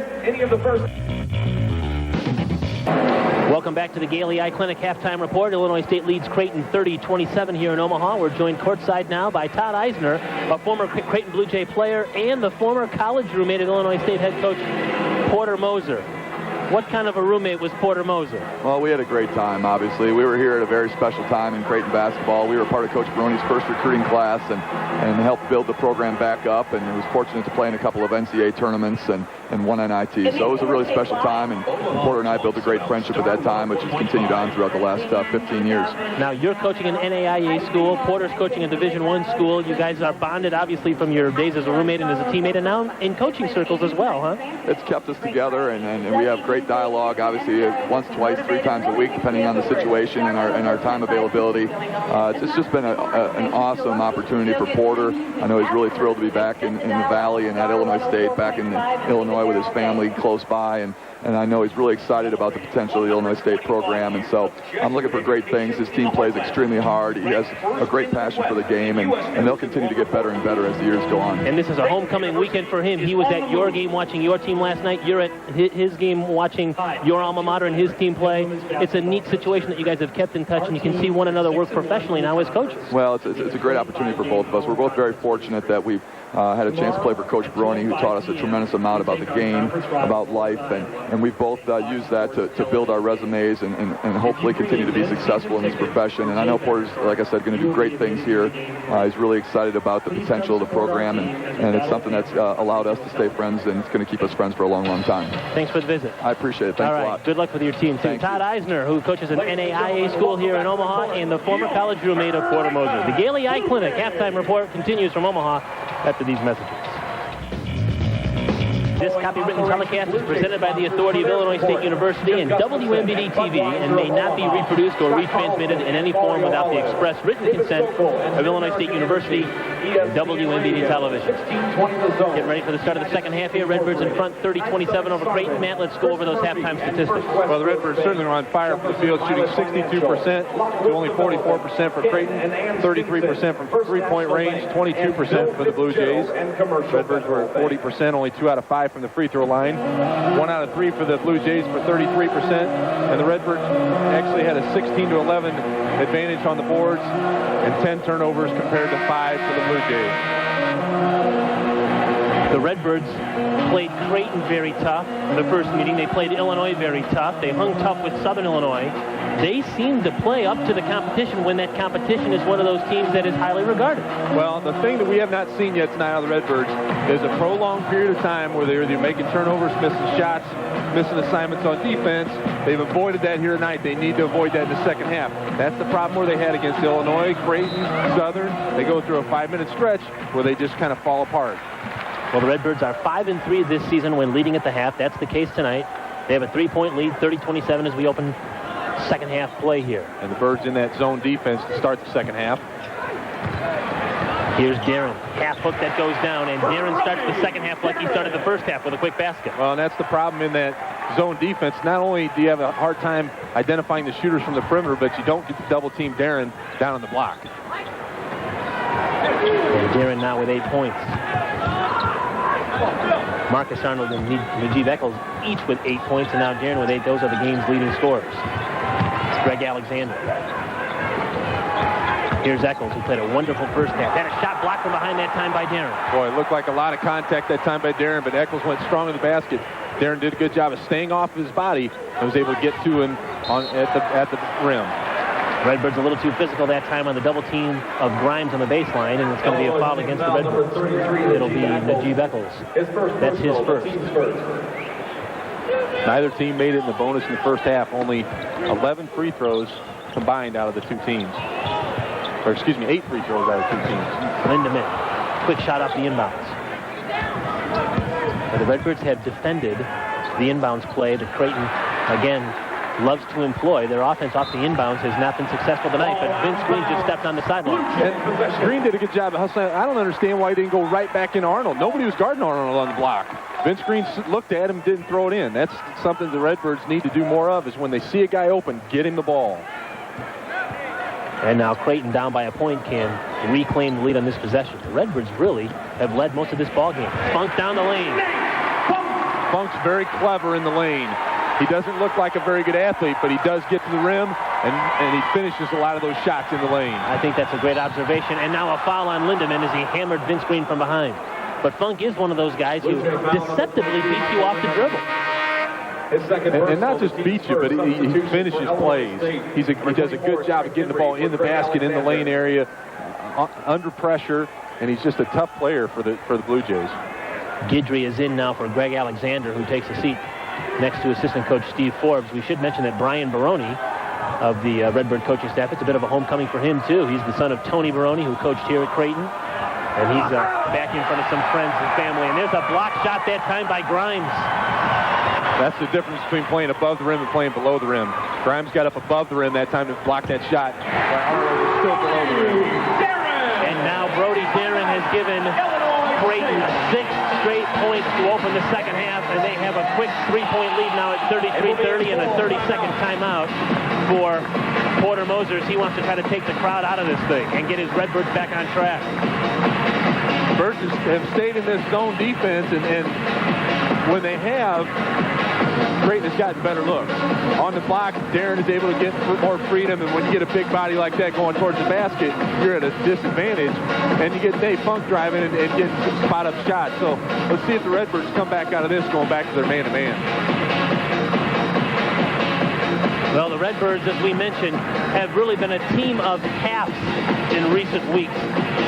Welcome back to the Gailey Eye Clinic halftime report. Illinois State leads Creighton 30-27 here in Omaha. We're joined courtside now by Todd Eisner, a former Creighton Blue Jay player and the former college roommate of Illinois State head coach Porter Moser. What kind of a roommate was Porter Moser? Well, we had a great time, obviously. We were here at a very special time in Creighton basketball. We were part of Coach Baroni's first recruiting class and helped build the program back up, and was fortunate to play in a couple of NCAA tournaments and one NIT. So it was a really special time, and Porter and I built a great friendship at that time, which has continued on throughout the last 15 years. Now, you're coaching an NAIA school. Porter's coaching a Division I school. You guys are bonded, obviously, from your days as a roommate and as a teammate, and now in coaching circles as well, huh? It's kept us together, and we have great dialogue, obviously, once, twice, 3 times a week, depending on the situation and our time availability. It's just been an awesome opportunity for Porter. I know he's really thrilled to be back in the Valley and at Illinois State, back in Illinois with his family close by, and I know he's really excited about the potential of the Illinois State program, and so I'm looking for great things. His team plays extremely hard. He has a great passion for the game, and they'll continue to get better and better as the years go on. And this is a homecoming weekend for him. He was at your game watching your team last night. You're at his game watching your alma mater and his team play. It's a neat situation that you guys have kept in touch, and you can see one another work professionally now as coaches. Well, it's a great opportunity for both of us. We're both very fortunate that we've had a chance to play for Coach Baroni, who taught us a tremendous amount about the game, about life, and we've both used that to build our resumes and hopefully continue to be successful in this profession. And I know Porter's, like I said, going to do great things here. He's really excited about the potential of the program, and it's something that's allowed us to stay friends, and it's going to keep us friends for a long, long time. Thanks for the visit. I appreciate it. Thanks a lot. Good luck with your team, too. Todd Eisner, who coaches an NAIA school here in Omaha, and the former college roommate of Porter Moser. The Gailey Eye Clinic halftime report continues from Omaha after these messages. This copywritten telecast is presented by the authority of Illinois State University and WMBD TV and may not be reproduced or retransmitted in any form without the express written consent of Illinois State University and WMBD Television. Getting ready for the start of the second half here. Redbirds in front 30-27 over Creighton. Matt, let's go over those halftime statistics. Well, the Redbirds certainly are on fire from the field, shooting 62% to only 44% for Creighton, 33% from three-point range, 22% for the Blue Jays. Redbirds were at 40%, only 2 out of 5 from the free throw line. 1 out of 3 for the Blue Jays for 33%. And the Redbirds actually had a 16-11 advantage on the boards and 10 turnovers compared to 5 for the Blue Jays. The Redbirds played Creighton very tough in the first meeting. They played Illinois very tough. They hung tough with Southern Illinois. They seem to play up to the competition when that competition is one of those teams that is highly regarded. Well, the thing that we have not seen yet tonight on the Redbirds is a prolonged period of time where they're either making turnovers, missing shots, missing assignments on defense. They've avoided that here tonight. They need to avoid that in the second half. That's the problem where they had against Illinois, Creighton, Southern. They go through a 5-minute stretch where they just kind of fall apart. Well, the Redbirds are 5-3 this season when leading at the half. That's the case tonight. They have a 3-point lead, 30-27 as we open second half play here. And the Birds in that zone defense to start the second half. Here's Darren. Half hook that goes down, and Darren starts the second half like he started the first half with a quick basket. Well, and that's the problem in that zone defense. Not only do you have a hard time identifying the shooters from the perimeter, but you don't get to double team Darren down on the block. And Darren now with 8 points. Marcus Arnold and Najeeb Eccles each with 8 points, and now Darren with 8. Those are the game's leading scorers. It's Greg Alexander. Here's Eccles, who played a wonderful first half. Had a shot blocked from behind that time by Darren. Boy, it looked like a lot of contact that time by Darren, but Eccles went strong in the basket. Darren did a good job of staying off his body and was able to get to him at the rim. Redbirds a little too physical that time on the double team of Grimes on the baseline, and it's going to be a foul against the Redbirds. It'll be Najeeb Eccles. That's his first. Neither team made it in the bonus in the first half. Only 11 free throws combined out of the two teams. Or excuse me, 8 free throws out of 2 teams. Lindemann, quick shot off the inbounds. But the Redbirds have defended the inbounds play that Creighton, again, loves to employ. Their offense off the inbounds has not been successful tonight, but Vince Green just stepped on the sideline. And Green did a good job of hustling. I don't understand why he didn't go right back in Arnold. Nobody was guarding Arnold on the block. Vince Green looked at him, didn't throw it in. That's something the Redbirds need to do more of, is when they see a guy open, get him the ball. And now Creighton, down by a point, can reclaim the lead on this possession. The Redbirds really have led most of this ball game. Funk down the lane. Funk's very clever in the lane. He doesn't look like a very good athlete, but he does get to the rim, and he finishes a lot of those shots in the lane. I think that's a great observation. And now a foul on Lindemann as he hammered Vince Green from behind. But Funk is one of those guys who deceptively beats you off the dribble. And not just beats you, but he finishes plays. He does a good job of getting the ball in the basket, in the lane area, under pressure, and he's just a tough player for the Blue Jays. Guidry is in now for Greg Alexander, who takes a seat next to assistant coach Steve Forbes. We should mention that Brian Baroni of the Redbird coaching staff, it's a bit of a homecoming for him, too. He's the son of Tony Baroni, who coached here at Creighton. And he's back in front of some friends and family. And there's a block shot that time by Grimes. That's the difference between playing above the rim and playing below the rim. Grimes got up above the rim that time to block that shot, while Arnold was still below the rim. And now Brody Darren has given Creighton 6 straight points to open the second half, and they have a quick 3-point lead now at 33-30 and a 30-second timeout for Porter Mosers. He wants to try to take the crowd out of this thing and get his Redbirds back on track. Birds have stayed in this zone defense, and when they have, Creighton has gotten better looks. On the block, Darren is able to get more freedom, and when you get a big body like that going towards the basket, you're at a disadvantage, and you get Dave Funk driving and getting some spot-up shots. So let's see if the Redbirds come back out of this going back to their man-to-man. Well, the Redbirds, as we mentioned, have really been a team of halves in recent weeks,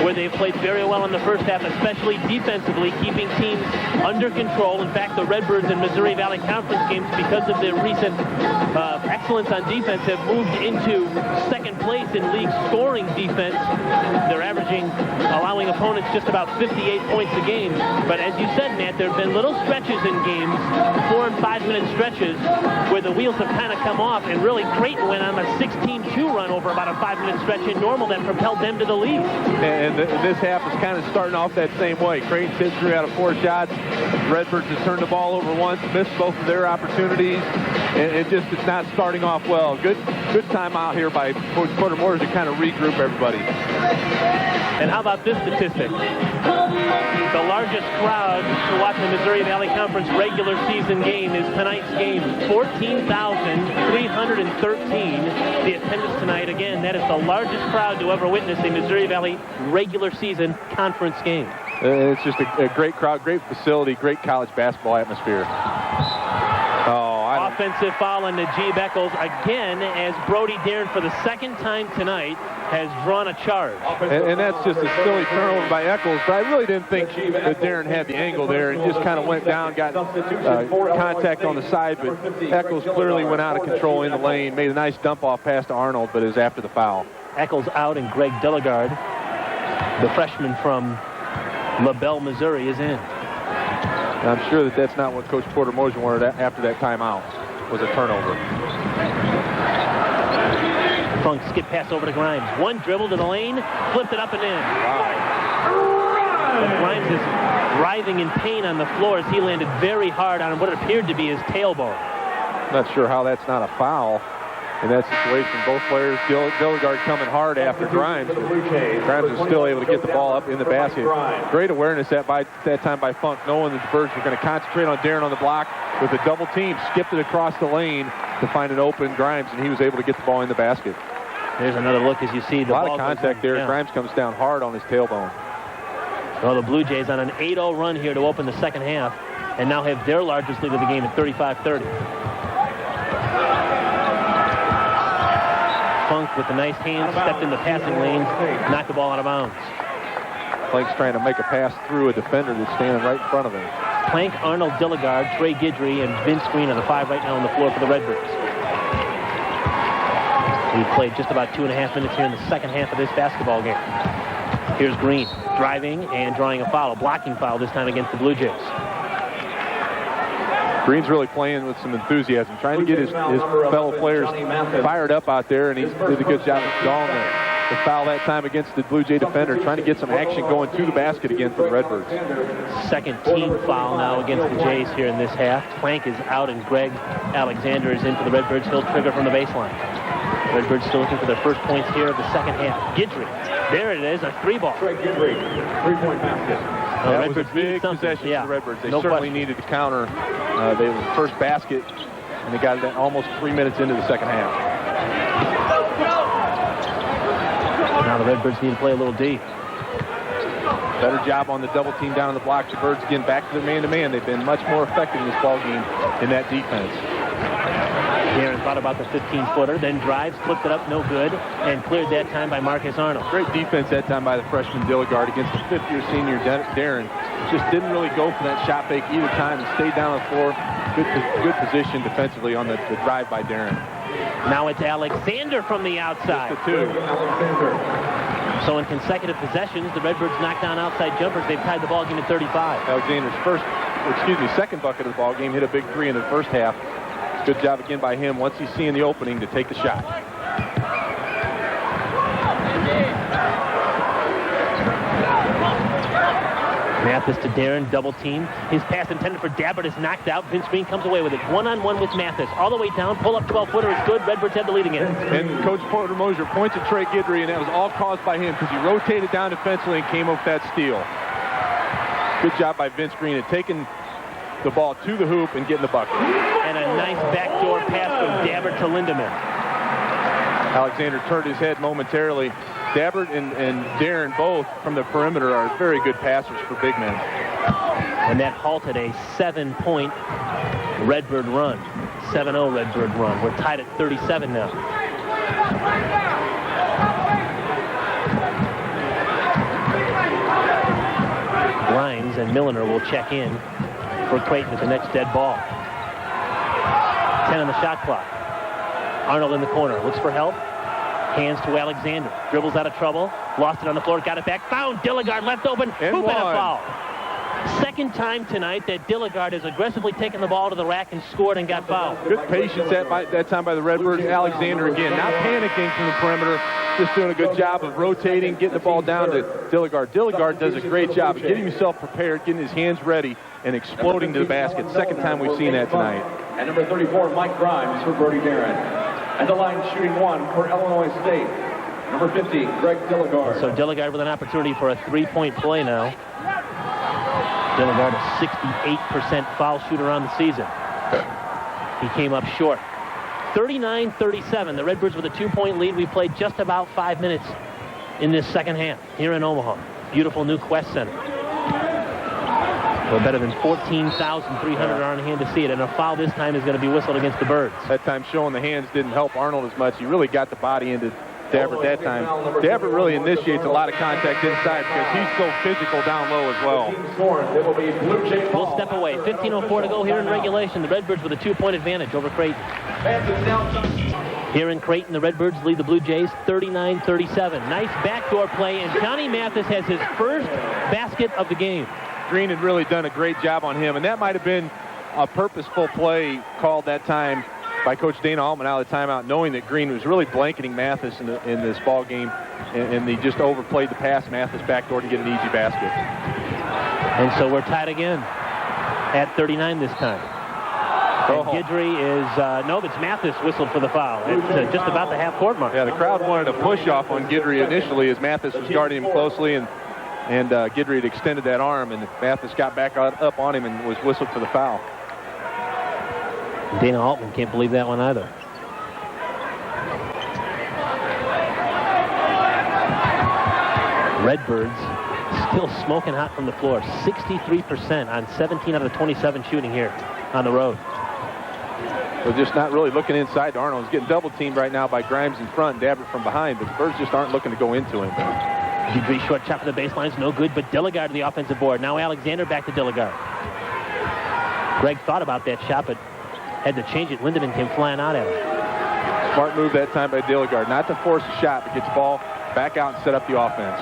where they've played very well in the first half, especially defensively, keeping teams under control. In fact, the Redbirds in Missouri Valley Conference games, because of their recent excellence on defense, have moved into second place in league scoring defense. They're allowing opponents just about 58 points a game. But as you said, Matt, there have been little stretches in games, 4- and 5-minute stretches, where the wheels have kind of come off, and really Creighton went on a 16-2 run over about a 5-minute stretch in Normal that propelled them to the lead. And this half is kind of starting off that same way. Creighton's hit 3 out of 4 shots. Redbirds has turned the ball over once, missed both of their opportunities, and it's not starting off well. Good time out here by Porter Mosers to kind of regroup everybody. And how about this statistic? The largest crowd to watch the Missouri Valley Conference regular season game is tonight's game. 14,313. The attendance tonight, again, that is the largest crowd to ever witness a Missouri Valley regular season conference game. It's just a great crowd, great facility, great college basketball atmosphere. Offensive foul on Najee Eccles again, as Brody Darren, for the second time tonight, has drawn a charge. And that's just a silly turnover by Eccles, but I really didn't think that Darren had the angle there and just kind of went down, got contact on the side, but Eccles clearly went out of control in the lane, made a nice dump-off pass to Arnold, but is after the foul. Eccles out, and Greg Dilligard, the freshman from LaBelle, Missouri, is in. And I'm sure that's not what Coach Porter Mosers wanted after that timeout, was a turnover. Funk skip pass over to Grimes. One dribble to the lane, flipped it up and in. Wow. Grimes is writhing in pain on the floor as he landed very hard on what appeared to be his tailbone. Not sure how that's not a foul in that situation. Both players, Dilligard coming hard after Grimes. Grimes was still able to get the ball up in the basket. Great awareness that time by Funk, knowing that the Birds were going to concentrate on Darren on the block with a double team, skipped it across the lane to find an open Grimes, and he was able to get the ball in the basket. There's another look as you see the ball. A lot of contact there. Yeah. Grimes comes down hard on his tailbone. Well, the Blue Jays on an 8-0 run here to open the second half, and now have their largest lead of the game at 35-30. Funk with the nice hands, stepped in the passing lanes, knocked the ball out of bounds. Flank's trying to make a pass through a defender that's standing right in front of him. Plank, Arnold, Dilligard, Trey Guidry, and Vince Green are the 5 right now on the floor for the Redbirds. We've played just about 2.5 minutes here in the second half of this basketball game. Here's Green driving and drawing a foul, a blocking foul this time against the Blue Jays. Green's really playing with some enthusiasm, trying to get his fellow players fired up out there, and he did a good job of drawing the foul that time against the Blue Jay defender, trying to get some action going to the basket again for the Redbirds. Second team foul now against the Jays here in this half. Plank is out and Greg Alexander is in for the Redbirds. He'll trigger from the baseline. Redbirds still looking for their first points here of the second half. Guidry, there it is, a 3-ball. Trey Guidry, 3-point basket. That was a big possession for the Redbirds. They certainly needed to counter the first basket, and they got it almost 3 minutes into the second half. Now the Redbirds need to play a little deep. Better job on the double team down on the block. The Birds again back to their man-to-man. They've been much more effective in this ball game in that defense. Darren thought about the 15-footer, then drives, flipped it up, no good, and cleared that time by Marcus Arnold. Great defense that time by the freshman Dilligard against the fifth-year senior Darren. Just didn't really go for that shot fake either time and stayed down on the floor. Good position defensively on the drive by Darren. Now it's Alexander from the outside. Just the two. So in consecutive possessions, the Redbirds knocked down outside jumpers. They've tied the ball game at 35. Alexander's second bucket of the ball game, hit a big 3 in the first half. Good job again by him once he's seeing the opening to take the shot. Mathis to Darren, double team. His pass intended for Dabbert is knocked out. Vince Green comes away with it. One-on-one with Mathis. All the way down, pull-up 12-footer is good. Redbirds had the lead again. And Coach Porter Mosier points at Trey Guidry, and that was all caused by him because he rotated down defensively and came up with that steal. Good job by Vince Green at taking the ball to the hoop and getting the bucket. And a nice backdoor pass from Dabbert to Lindemann. Alexander turned his head momentarily. Dabbert and Darren both from the perimeter are very good passers for big men. And that halted a 7-point Redbird run. 7-0 Redbird run. We're tied at 37 now. Grimes and Milliner will check in for Creighton at the next dead ball. 10 on the shot clock. Arnold in the corner, looks for help. Hands to Alexander. Dribbles out of trouble. Lost it on the floor, got it back. Found Dilligard, left open. And hoop and a foul. Second time tonight that Dilligard has aggressively taken the ball to the rack and scored and got fouled. Good patience that time by the Redbirds. Alexander again, not panicking from the perimeter. Just doing a good job of rotating, getting the ball down to Dilligard. Dilligard does a great job of getting himself prepared, getting his hands ready, and exploding to the basket. Second time we've seen that tonight. And number 34, Mike Grimes for Brody Darren. And the line shooting 1 for Illinois State. Number 50, Greg Dilligard. So Dilligard with an opportunity for a 3-point play now. Dilligard, a 68% foul shooter on the season. He came up short. 39-37. The Redbirds with a 2-point lead. We played just about 5 minutes in this second half here in Omaha. Beautiful new Quest Center. We're better than 14,300 are on hand to see it, and a foul this time is going to be whistled against the Birds. That time showing the hands didn't help Arnold as much. He really got the body into Dabbert that time. Dabbert really initiates a lot of contact inside because he's so physical down low as well. We'll step away. 15:04 to go here in regulation. The Redbirds with a 2-point advantage over Creighton. Here in Creighton, the Redbirds lead the Blue Jays 39-37. Nice backdoor play, and Johnny Mathis has his first basket of the game. Green had really done a great job on him, and that might have been a purposeful play called that time by Coach Dana Altman out of the timeout, knowing that Green was really blanketing Mathis in this ball game, and he just overplayed the pass. Mathis backdoor to get an easy basket. And so we're tied again at 39 this time. And Guidry is, no, it's Mathis whistled for the foul. It's just about the half-court mark. Yeah, the crowd wanted a push-off on Guidry initially as Mathis was guarding him closely, and Guidry had extended that arm, and Mathis got back up on him and was whistled for the foul. Dana Altman can't believe that one either. Redbirds still smoking hot from the floor. 63% on 17 out of 27 shooting here on the road. So just not really looking inside to Arnold. He's getting double-teamed right now by Grimes in front and Dabbert from behind, but the Birds just aren't looking to go into him. Guidry short shot for the baseline's no good, but Dilligard to the offensive board. Now Alexander back to Dilligard. Greg thought about that shot, but had to change it. Lindemann came flying out at him. Smart move that time by Dilligard. Not to force a shot, but get the ball back out and set up the offense.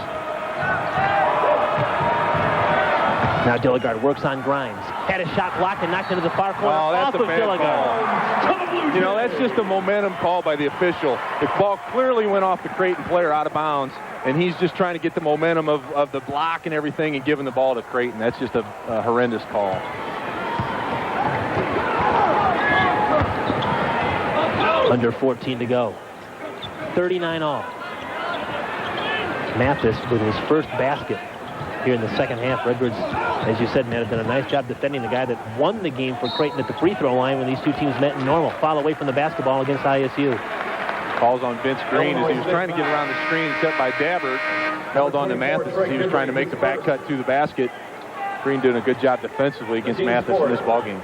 Now Dilligard works on Grimes. Had a shot blocked and knocked into the far corner off of Dilligard. Call. You know, that's just a momentum call by the official. The ball clearly went off the Creighton player out of bounds, and he's just trying to get the momentum of the block and everything and giving the ball to Creighton. That's just a horrendous call. Under 14 to go. 39 all. Mathis with his first basket here in the second half. Redbirds, as you said, Matt, have done a nice job defending the guy that won the game for Creighton at the free throw line when these two teams met in normal. Foul away from the basketball against ISU. Calls on Vince Green as he was trying to get around the screen set by Dabbert. Held on to Mathis as he was trying to make the back cut to the basket. Green doing a good job defensively against Mathis in this ballgame.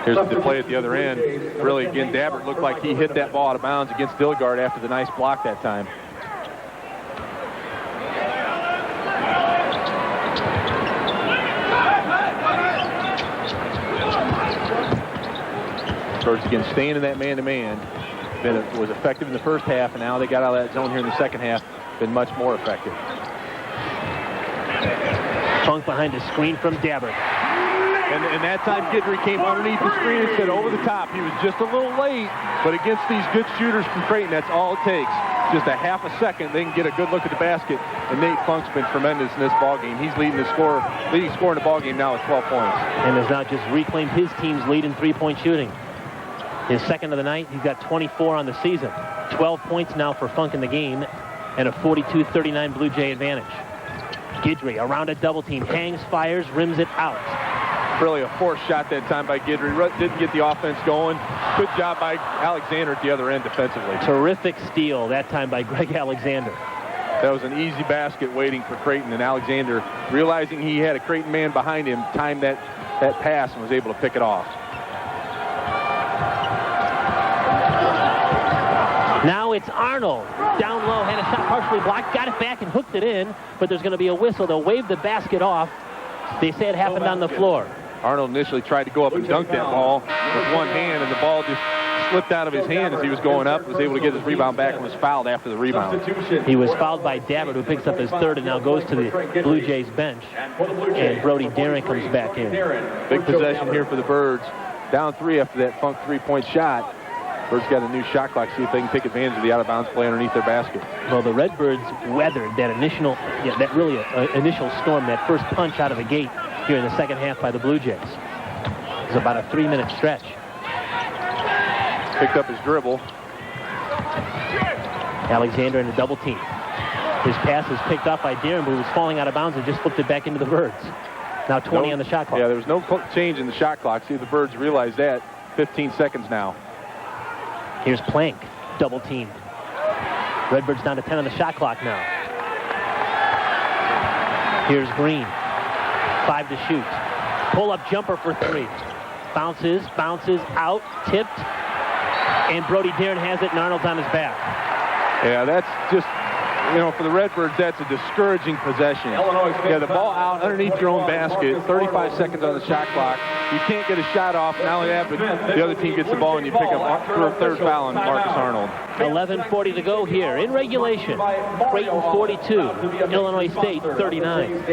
Here's the play at the other end. Really, again, Dabbert looked like he hit that ball out of bounds against Dilligard after the nice block that time. Birds again staying in that man-to-man. It was effective in the first half, and now they got out of that zone here in the second half. Been much more effective. Funk behind the screen from Dabbert. And that time Guidry came underneath the screen and said over the top. He was just a little late, but against these good shooters from Creighton, that's all it takes. Just a half a second, they can get a good look at the basket. And Nate Funk's been tremendous in this ballgame. He's leading score in the ballgame now with 12 points. And has now just reclaimed his team's lead in three-point shooting. His second of the night, he's got 24 on the season. 12 points now for Funk in the game, and a 42-39 Blue Jay advantage. Guidry around a double team, hangs, fires, rims it out. Really a forced shot that time by Guidry. Didn't get the offense going. Good job by Alexander at the other end defensively. Terrific steal that time by Greg Alexander. That was an easy basket waiting for Creighton, and Alexander, realizing he had a Creighton man behind him, timed that pass and was able to pick it off. Now it's Arnold. Down low, had a shot partially blocked, got it back and hooked it in, but there's going to be a whistle. They'll wave the basket off. They say it happened on the floor. Arnold initially tried to go up and dunk that ball with one hand, and the ball just slipped out of his hand as he was going up, was able to get his rebound back, and was fouled after the rebound. He was fouled by Dabbert, who picks up his third and now goes to the Blue Jays bench. And Brody Diener comes back in. Big possession here for the Birds. Down 3 after that Funk three-point shot. Birds got a new shot clock, see if they can take advantage of the out-of-bounds play underneath their basket. Well, the Redbirds weathered that initial storm, that first punch out of the gate here in the second half by the Blue Jays. It was about a 3-minute stretch. Picked up his dribble. Alexander in a double team. His pass is picked up by Deeren, but he was falling out of bounds and just flipped it back into the Birds. Now 20 on the shot clock. Yeah, there was no change in the shot clock. See if the Birds realize that. 15 seconds now. Here's Plank, double team. Redbirds down to 10 on the shot clock now. Here's Green, 5 to shoot. Pull-up jumper for 3. Bounces out, tipped, and Brody Diener has it, and Arnold's on his back. Yeah, that's just, for the Redbirds, that's a discouraging possession. Yeah, the ball out underneath your own basket, 35 seconds on the shot clock. You can't get a shot off. Not only that, but the other team gets the ball and you pick up for a third foul on Marcus Arnold. 11:40 to go here in regulation. Creighton 42, Illinois State 39.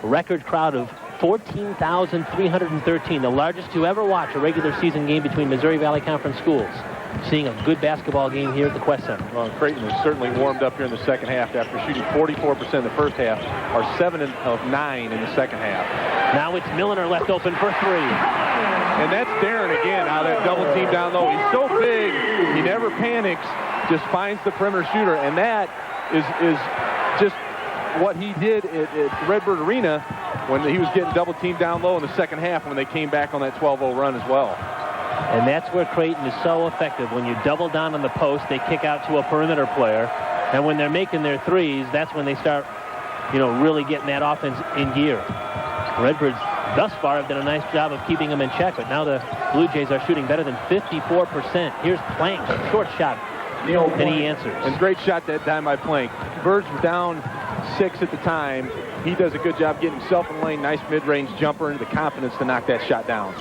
Record crowd of 14,313, the largest to ever watch a regular season game between Missouri Valley Conference schools. Seeing a good basketball game here at the Quest Center. Well, Creighton has certainly warmed up here in the second half after shooting 44% in the first half, or 7 of 9 in the second half. Now it's Milliner left open for 3. And that's Deeren again, out of that double team down low. He's so big, he never panics, just finds the perimeter shooter, and that is just what he did at Redbird Arena when he was getting double teamed down low in the second half when they came back on that 12-0 run as well. And that's where Creighton is so effective. When you double down on the post, they kick out to a perimeter player. And when they're making their threes, that's when they start, really getting that offense in gear. Redbirds thus far have done a nice job of keeping them in check, but now the Blue Jays are shooting better than 54%. Here's Plank, short shot, and he answers. And great shot that time by Plank. Birds were down 6 at the time. He does a good job getting himself in lane. Nice mid-range jumper and the confidence to knock that shot down.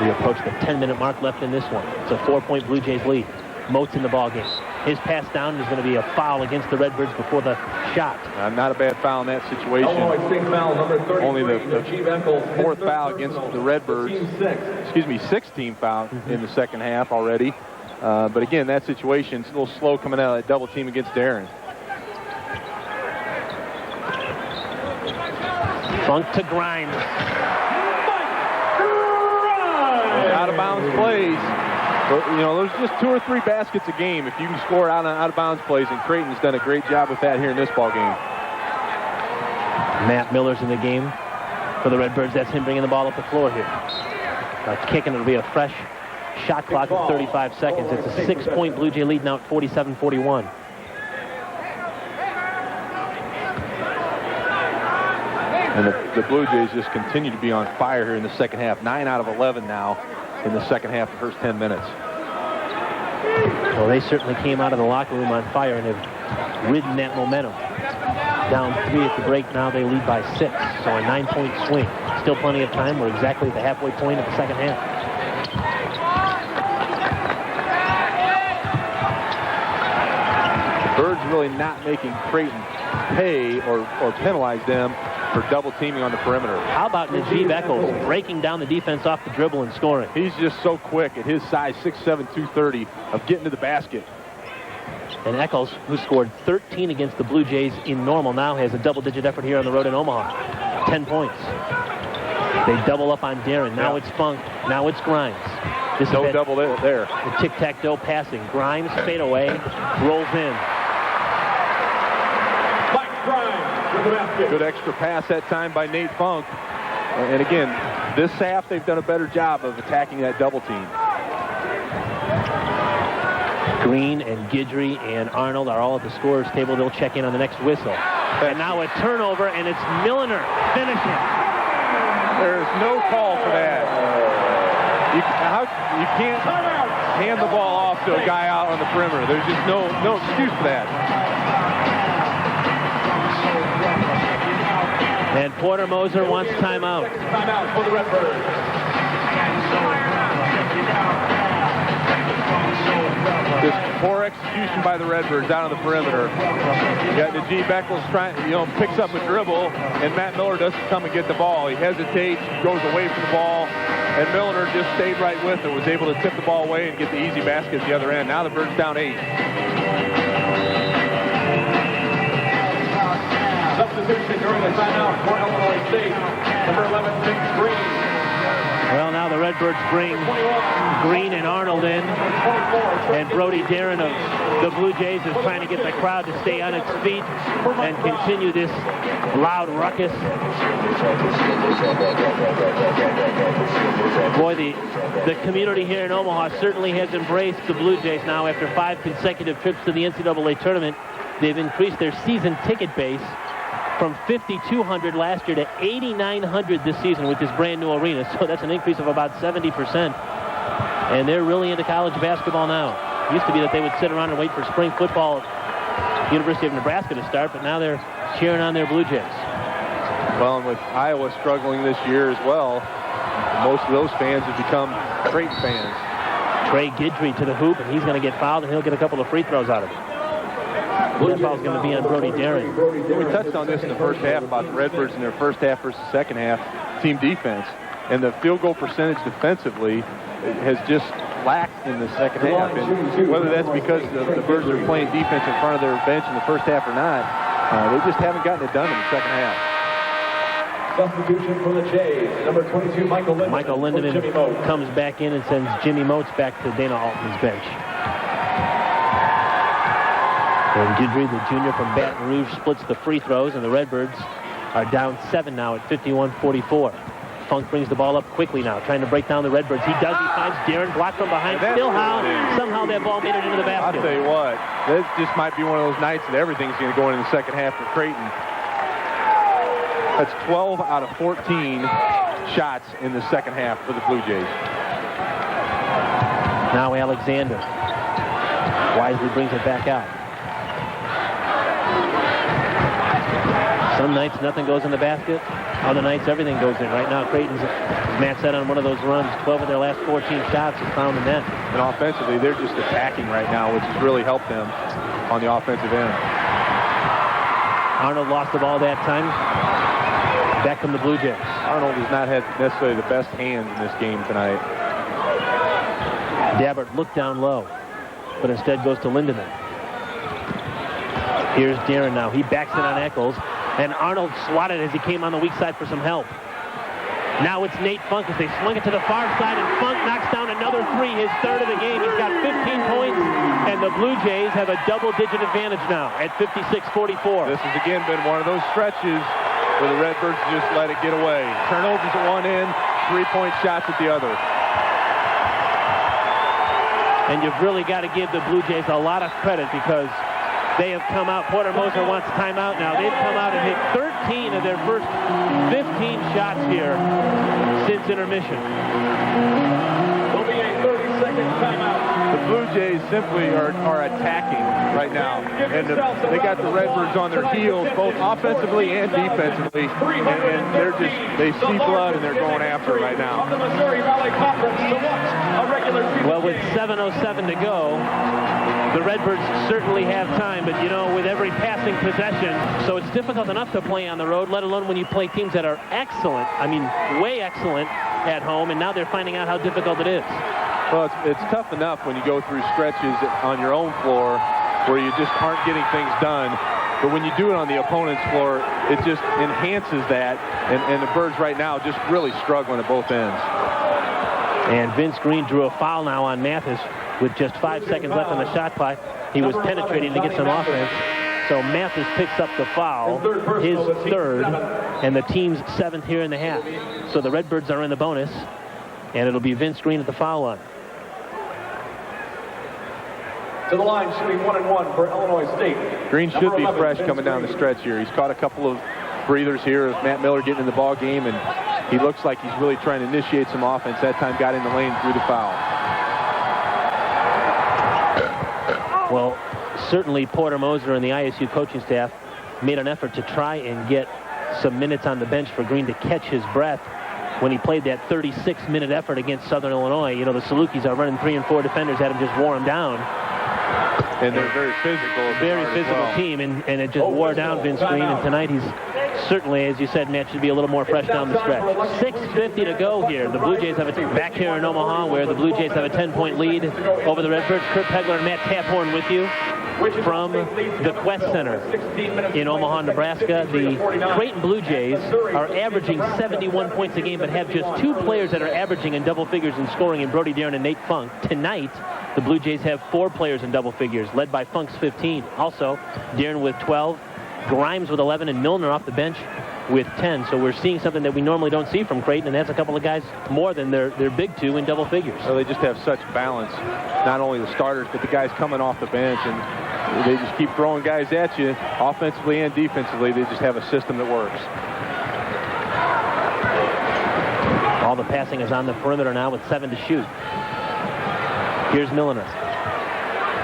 We approach the 10-minute mark left in this one. It's a 4-point Blue Jays lead. Moats in the ballgame. His pass down is going to be a foul against the Redbirds before the shot. Not a bad foul in that situation. Only the 4th foul against the Redbirds. Excuse me, 16th foul in the second half already. But again, that situation is a little slow coming out of that double team against Darren. Funk to Grimes. Out of bounds plays. But, you know, there's just 2 or 3 baskets a game if you can score out of bounds plays, and Creighton's done a great job with that here in this ball game. Matt Miller's in the game for the Redbirds. That's him bringing the ball up the floor here. Kicking, it'll be a fresh shot clock of 35 seconds. It's a 6-point Blue Jay lead now at 47-41. And the Blue Jays just continue to be on fire here in the second half. 9 out of 11 now in the second half, the first 10 minutes. Well, they certainly came out of the locker room on fire and have ridden that momentum. Down 3 at the break, now they lead by 6. So a 9-point swing. Still plenty of time. We're exactly at the halfway point of the second half. The Birds really not making Creighton pay or penalize them for double teaming on the perimeter. How about Najib Echols breaking down the defense off the dribble and scoring? He's just so quick at his size, 6'7", 230, of getting to the basket. And Echols, who scored 13 against the Blue Jays in normal, now has a double-digit effort here on the road in Omaha. 10 points. They double up on Darren. Now it's Funk. Now it's Grimes. This no is double there. The tic-tac-toe passing. Grimes fade away, rolls in. Good extra pass that time by Nate Funk. And again, this half they've done a better job of attacking that double team. Green and Guidry and Arnold are all at the scorer's table. They'll check in on the next whistle. And now a turnover, and it's Milliner finishing. There is no call for that. You can't hand the ball off to a guy out on the perimeter. There's just no excuse for that. And Porter Moser wants timeout. Timeout for the Redbirds. Just poor execution by the Redbirds down on the perimeter. You got Najee Beckles picks up a dribble, and Matt Miller doesn't come and get the ball. He hesitates, goes away from the ball, and Miller just stayed right with it, was able to tip the ball away and get the easy basket at the other end. Now the Birds down 8. Substitution during the timeout for Illinois State. Number 11, Nick Green. Well, now the Redbirds bring Green and Arnold in. And Brody Darren of the Blue Jays is trying to get the crowd to stay on its feet and continue this loud ruckus. Boy, the community here in Omaha certainly has embraced the Blue Jays now after 5 consecutive trips to the NCAA tournament. They've increased their season ticket base from 5,200 last year to 8,900 this season with this brand new arena. So that's an increase of about 70%. And they're really into college basketball now. It used to be that they would sit around and wait for spring football at the University of Nebraska to start, but now they're cheering on their Blue Jays. Well, and with Iowa struggling this year as well, most of those fans have become Creighton fans. Trey Guidry to the hoop, and he's going to get fouled, and he'll get a couple of free throws out of it. That foul's going to be on Brody Darren. We touched on this in the first half about the Redbirds in their first half versus second half team defense. And the field goal percentage defensively has just lacked in the second half. And whether that's because the Birds are playing defense in front of their bench in the first half or not, they just haven't gotten it done in the second half. Substitution for the Jays. Number 22, Michael Lindemann. Michael Lindemann comes back in and sends Jimmy Moats back to Dana Altman's bench. And Guidry, the junior from Baton Rouge, splits the free throws, and the Redbirds are down 7 now at 51-44. Funk brings the ball up quickly now, trying to break down the Redbirds. He does. He finds Darren blocked from behind. Somehow that ball made it into the basket. I'll tell you what, this just might be one of those nights that everything's going to go in the second half for Creighton. That's 12 out of 14 shots in the second half for the Blue Jays. Now Alexander wisely brings it back out. Some nights nothing goes in the basket. Other nights everything goes in. Right now, Creighton's, as Matt said, on one of those runs, 12 of their last 14 shots have found the net. And offensively, they're just attacking right now, which has really helped them on the offensive end. Arnold lost the ball that time. Back come the Blue Jays. Arnold has not had necessarily the best hands in this game tonight. Dabbert looked down low, but instead goes to Lindemann. Here's Diener now. He backs it on Eccles, and Arnold swatted as he came on the weak side for some help. Now it's Nate Funk as they swing it to the far side, and Funk knocks down another three, his third of the game. He's got 15 points, and the Blue Jays have a double-digit advantage now at 56-44. This has again been one of those stretches where the Redbirds just let it get away. Turnovers at one end, three-point shots at the other. And you've really got to give the Blue Jays a lot of credit because they have come out. Porter Moser wants a timeout now. They've come out and hit 13 of their first 15 shots here since intermission. There'll be a 30-second timeout. The Blue Jays simply are attacking right now. And they got the Redbirds on their heels, both offensively and defensively. And they see blood and they're going after it right now. The Missouri Valley Conference selects a regular season. Well, with 7:07 to go, the Redbirds certainly have time, but you know, with every passing possession, so it's difficult enough to play on the road, let alone when you play teams that are excellent, I mean, way excellent at home, and now they're finding out how difficult it is. Well, it's tough enough when you go through stretches on your own floor where you just aren't getting things done. But when you do it on the opponent's floor, it just enhances that. And the Birds right now just really struggling at both ends. And Vince Green drew a foul now on Mathis with just 5 seconds left on the shot clock. He was penetrating to get some offense. So Mathis picks up the foul, his third, and the team's 7th here in the half. So the Redbirds are in the bonus, and it'll be Vince Green at the foul line. To the line, shooting 1-1 for Illinois State. Green should be fresh coming down the stretch here. He's caught a couple of breathers here of Matt Miller getting in the ball game, and he looks like he's really trying to initiate some offense. That time got in the lane through the foul. Well, certainly Porter Moser and the ISU coaching staff made an effort to try and get some minutes on the bench for Green to catch his breath when he played that 36-minute effort against Southern Illinois. You know, the Salukis are running 3 and 4 defenders, had him just wore him down. And they're very physical. Very physical team, and it just wore down Vince Green. And tonight he's certainly, as you said, Matt, should be a little more fresh down the stretch. 6:50 to go here. The Blue Jays have it back here in Omaha, where the Blue Jays have a 10-point lead over the Redbirds. Kurt Pegler and Matt Taphorn with you from the Quest Center in Omaha, Nebraska. The Creighton Blue Jays are averaging 71 points a game, but have just 2 players that are averaging in double figures in scoring in Brody Diener and Nate Funk. Tonight, the Blue Jays have 4 players in double figures, led by Funk's 15. Also, Diener with 12, Grimes with 11, and Milner off the bench with 10. So we're seeing something that we normally don't see from Creighton, and that's a couple of guys more than their big 2 in double figures. So they just have such balance, not only the starters, but the guys coming off the bench, and they just keep throwing guys at you, offensively and defensively. They just have a system that works. All the passing is on the perimeter now with 7 to shoot. Here's Milner.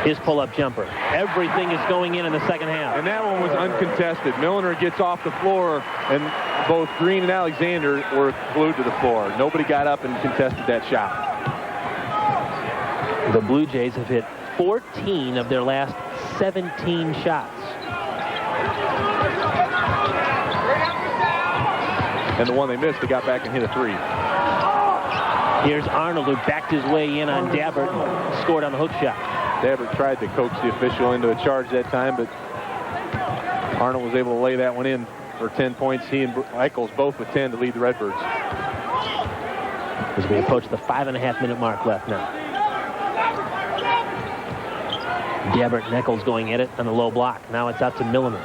His pull-up jumper. Everything is going in the second half. And that one was uncontested. Milner gets off the floor, and both Green and Alexander were glued to the floor. Nobody got up and contested that shot. The Blue Jays have hit 14 of their last 17 shots. And the one they missed, they got back and hit a 3. Here's Arnold, who backed his way in on Dabbert and scored on the hook shot. Dabbert tried to coax the official into a charge that time, but Arnold was able to lay that one in for 10 points. He and Eccles both with 10 to lead the Redbirds. As we approach the 5.5-minute mark left now. Dabbert and Eccles going at it on the low block. Now it's out to Milner.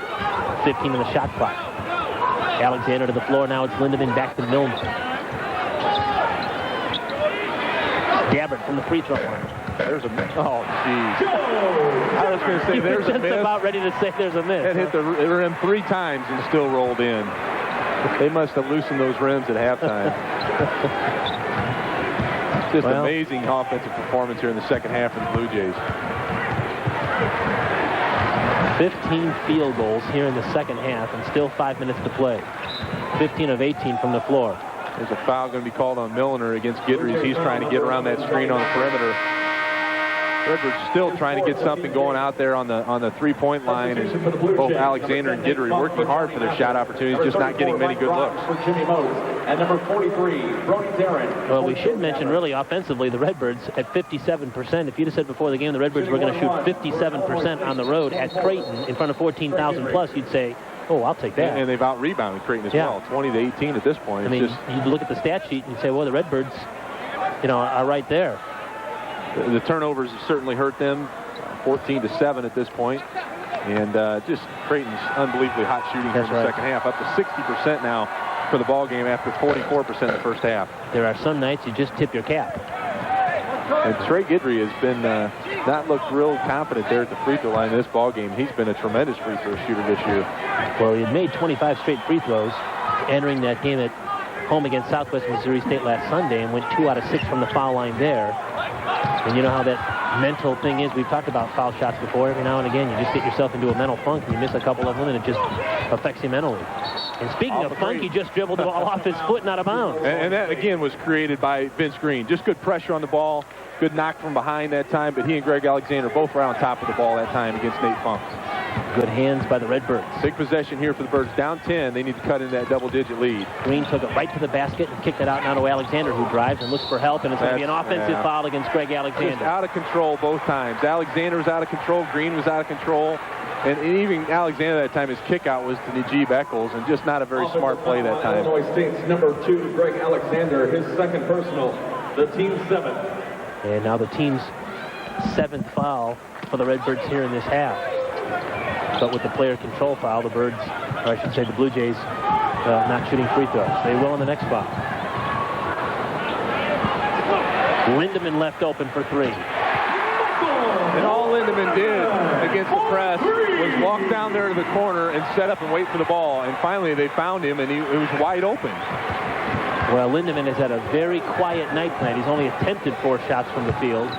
15 on the shot clock. Alexander to the floor. Now it's Lindemann back to Milner. Dabbert from the free throw line. There's a miss. Oh, jeez. I was going to say there's a miss. Just about ready to say there's a miss. That hit the rim 3 times and still rolled in. They must have loosened those rims at halftime. Just amazing offensive performance here in the second half of the Blue Jays. 15 field goals here in the second half and still 5 minutes to play. 15 of 18 from the floor. There's a foul going to be called on Milliner against Guidry as he's trying to get around that screen on the perimeter. Redbirds still trying to get something going out there on the three-point line. And both Alexander and Guidry working hard for their shot opportunities, just not getting many good looks. And number 43, Brody Darren. Well, we should mention really offensively the Redbirds at 57%. If you'd have said before the game the Redbirds were going to shoot 57% on the road at Creighton in front of 14,000 plus, you'd say, oh, I'll take that. And they've out-rebounded Creighton as well, 20-18 at this point. I mean, you look at the stat sheet and you say, well, the Redbirds, are right there. The turnovers have certainly hurt them, 14-7 at this point. And just Creighton's unbelievably hot shooting in the second half, up to 60% now for the ball game after 44% in the first half. There are some nights you just tip your cap. And Trey Guidry has been not looked real confident there at the free throw line in this ball game. He's been a tremendous free throw shooter this year. Well, he had made 25 straight free throws entering that game at home against Southwest Missouri State last Sunday and went 2 out of 6 from the foul line there. And you know how that mental thing is. We've talked about foul shots before. Every now and again, you just get yourself into a mental funk and you miss a couple of them and it just affects you mentally. And speaking of funk, he just dribbled the ball off his foot and out of bounds. And that, again, was created by Vince Green. Just good pressure on the ball, good knock from behind that time, but he and Greg Alexander both were on top of the ball that time against Nate Funk. Good hands by the Redbirds. Big possession here for the Birds. Down 10, they need to cut in that double-digit lead. Green took it right to the basket and kicked it out now to Alexander, who drives and looks for help, and it's going to be an offensive foul against Greg Alexander. Just out of control both times. Alexander was out of control, Green was out of control. And even Alexander that time, his kick out was to Najib Eccles, and just not a very smart play that time. Illinois State's number 2, Greg Alexander, his second personal, the team's 7th. And now the team's 7th foul for the Redbirds here in this half. But with the player control foul, the Birds, or I should say the Blue Jays, not shooting free throws. They will on the next foul. Lindemann left open for 3. And all Lindemann did against the press was walk down there to the corner and set up and wait for the ball. And finally they found him, and it was wide open. Well, Lindemann has had a very quiet night tonight. He's only attempted 4 shots from the field.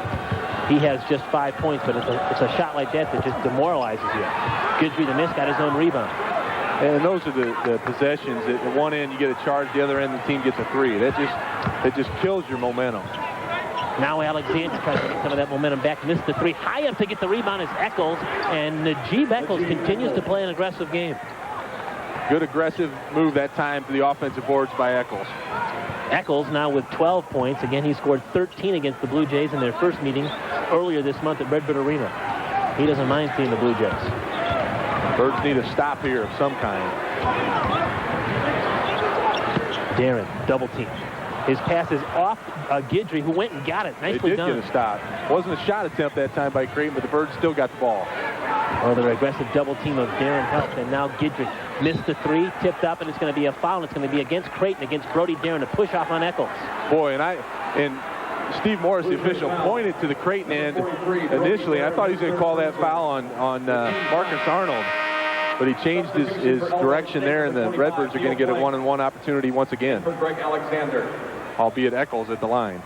He has just 5 points, but it's a shot like that just demoralizes you. Guidry, the miss, got his own rebound. And those are the possessions. At one end, you get a charge. The other end, the team gets a 3. That just kills your momentum. Now Alexander tries to get some of that momentum back. Missed the 3. High up to get the rebound is Eccles. And Najib Eccles continues to play an aggressive game. Good aggressive move that time to the offensive boards by Eccles. Eccles now with 12 points. Again, he scored 13 against the Blue Jays in their first meeting earlier this month at Redbird Arena. He doesn't mind seeing the Blue Jays. Birds need a stop here of some kind. Darren, double team. His pass is off Guidry, who went and got it. Nicely done. They did get a stop. Wasn't a shot attempt that time by Creighton, but the Birds still got the ball. Oh, their aggressive double team of Darren helped, and now Guidry missed the 3, tipped up, and it's going to be a foul. It's going to be against Creighton, against Brody Darren, to push off on Eccles. Boy, and Steve Morris, the official, pointed to the Creighton end initially. I thought he was going to call that foul on Marcus Arnold, but he changed his direction there, and the Redbirds are going to get a one-on-one opportunity once again. For Greg Alexander. Albeit Eccles at the line.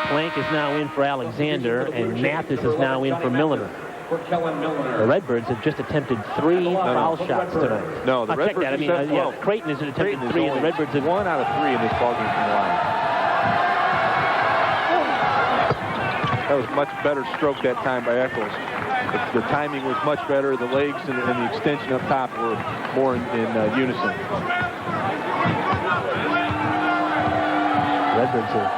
Plank is now in for Alexander, and Mathis is now in for Milliner. For Kellen Milliner. The Redbirds have just attempted 3 foul shots tonight. No, the Redbirds check that. Creighton has attempted 3, and the Redbirds have 1 out of 3 in this ballgame from the line. That was much better stroke that time by Eccles. The timing was much better. The legs and the extension up top were more in unison. Redbirds have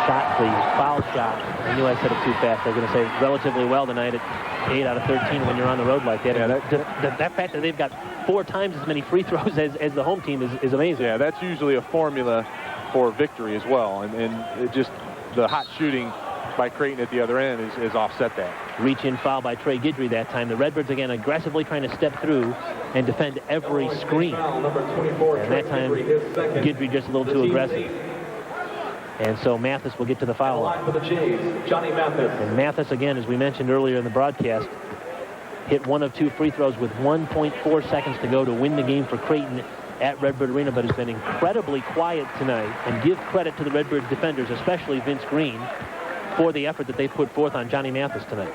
shot the foul shot. I knew I said it too fast. I was going to say relatively well tonight at 8 out of 13 when you're on the road like that. Yeah, that fact that they've got 4 times as many free throws as the home team is amazing. Yeah, that's usually a formula for victory as well. And it just the hot shooting by Creighton at the other end is offset that. Reach-in foul by Trey Guidry that time. The Redbirds again aggressively trying to step through and defend every screen. And that time, Guidry just a little too aggressive. And so Mathis will get to the foul line. For the Jays, Johnny Mathis. And Mathis, again, as we mentioned earlier in the broadcast, hit 1 of 2 free throws with 1.4 seconds to go to win the game for Creighton at Redbird Arena, but has been incredibly quiet tonight. And give credit to the Redbirds defenders, especially Vince Green, for the effort that they put forth on Johnny Mathis tonight.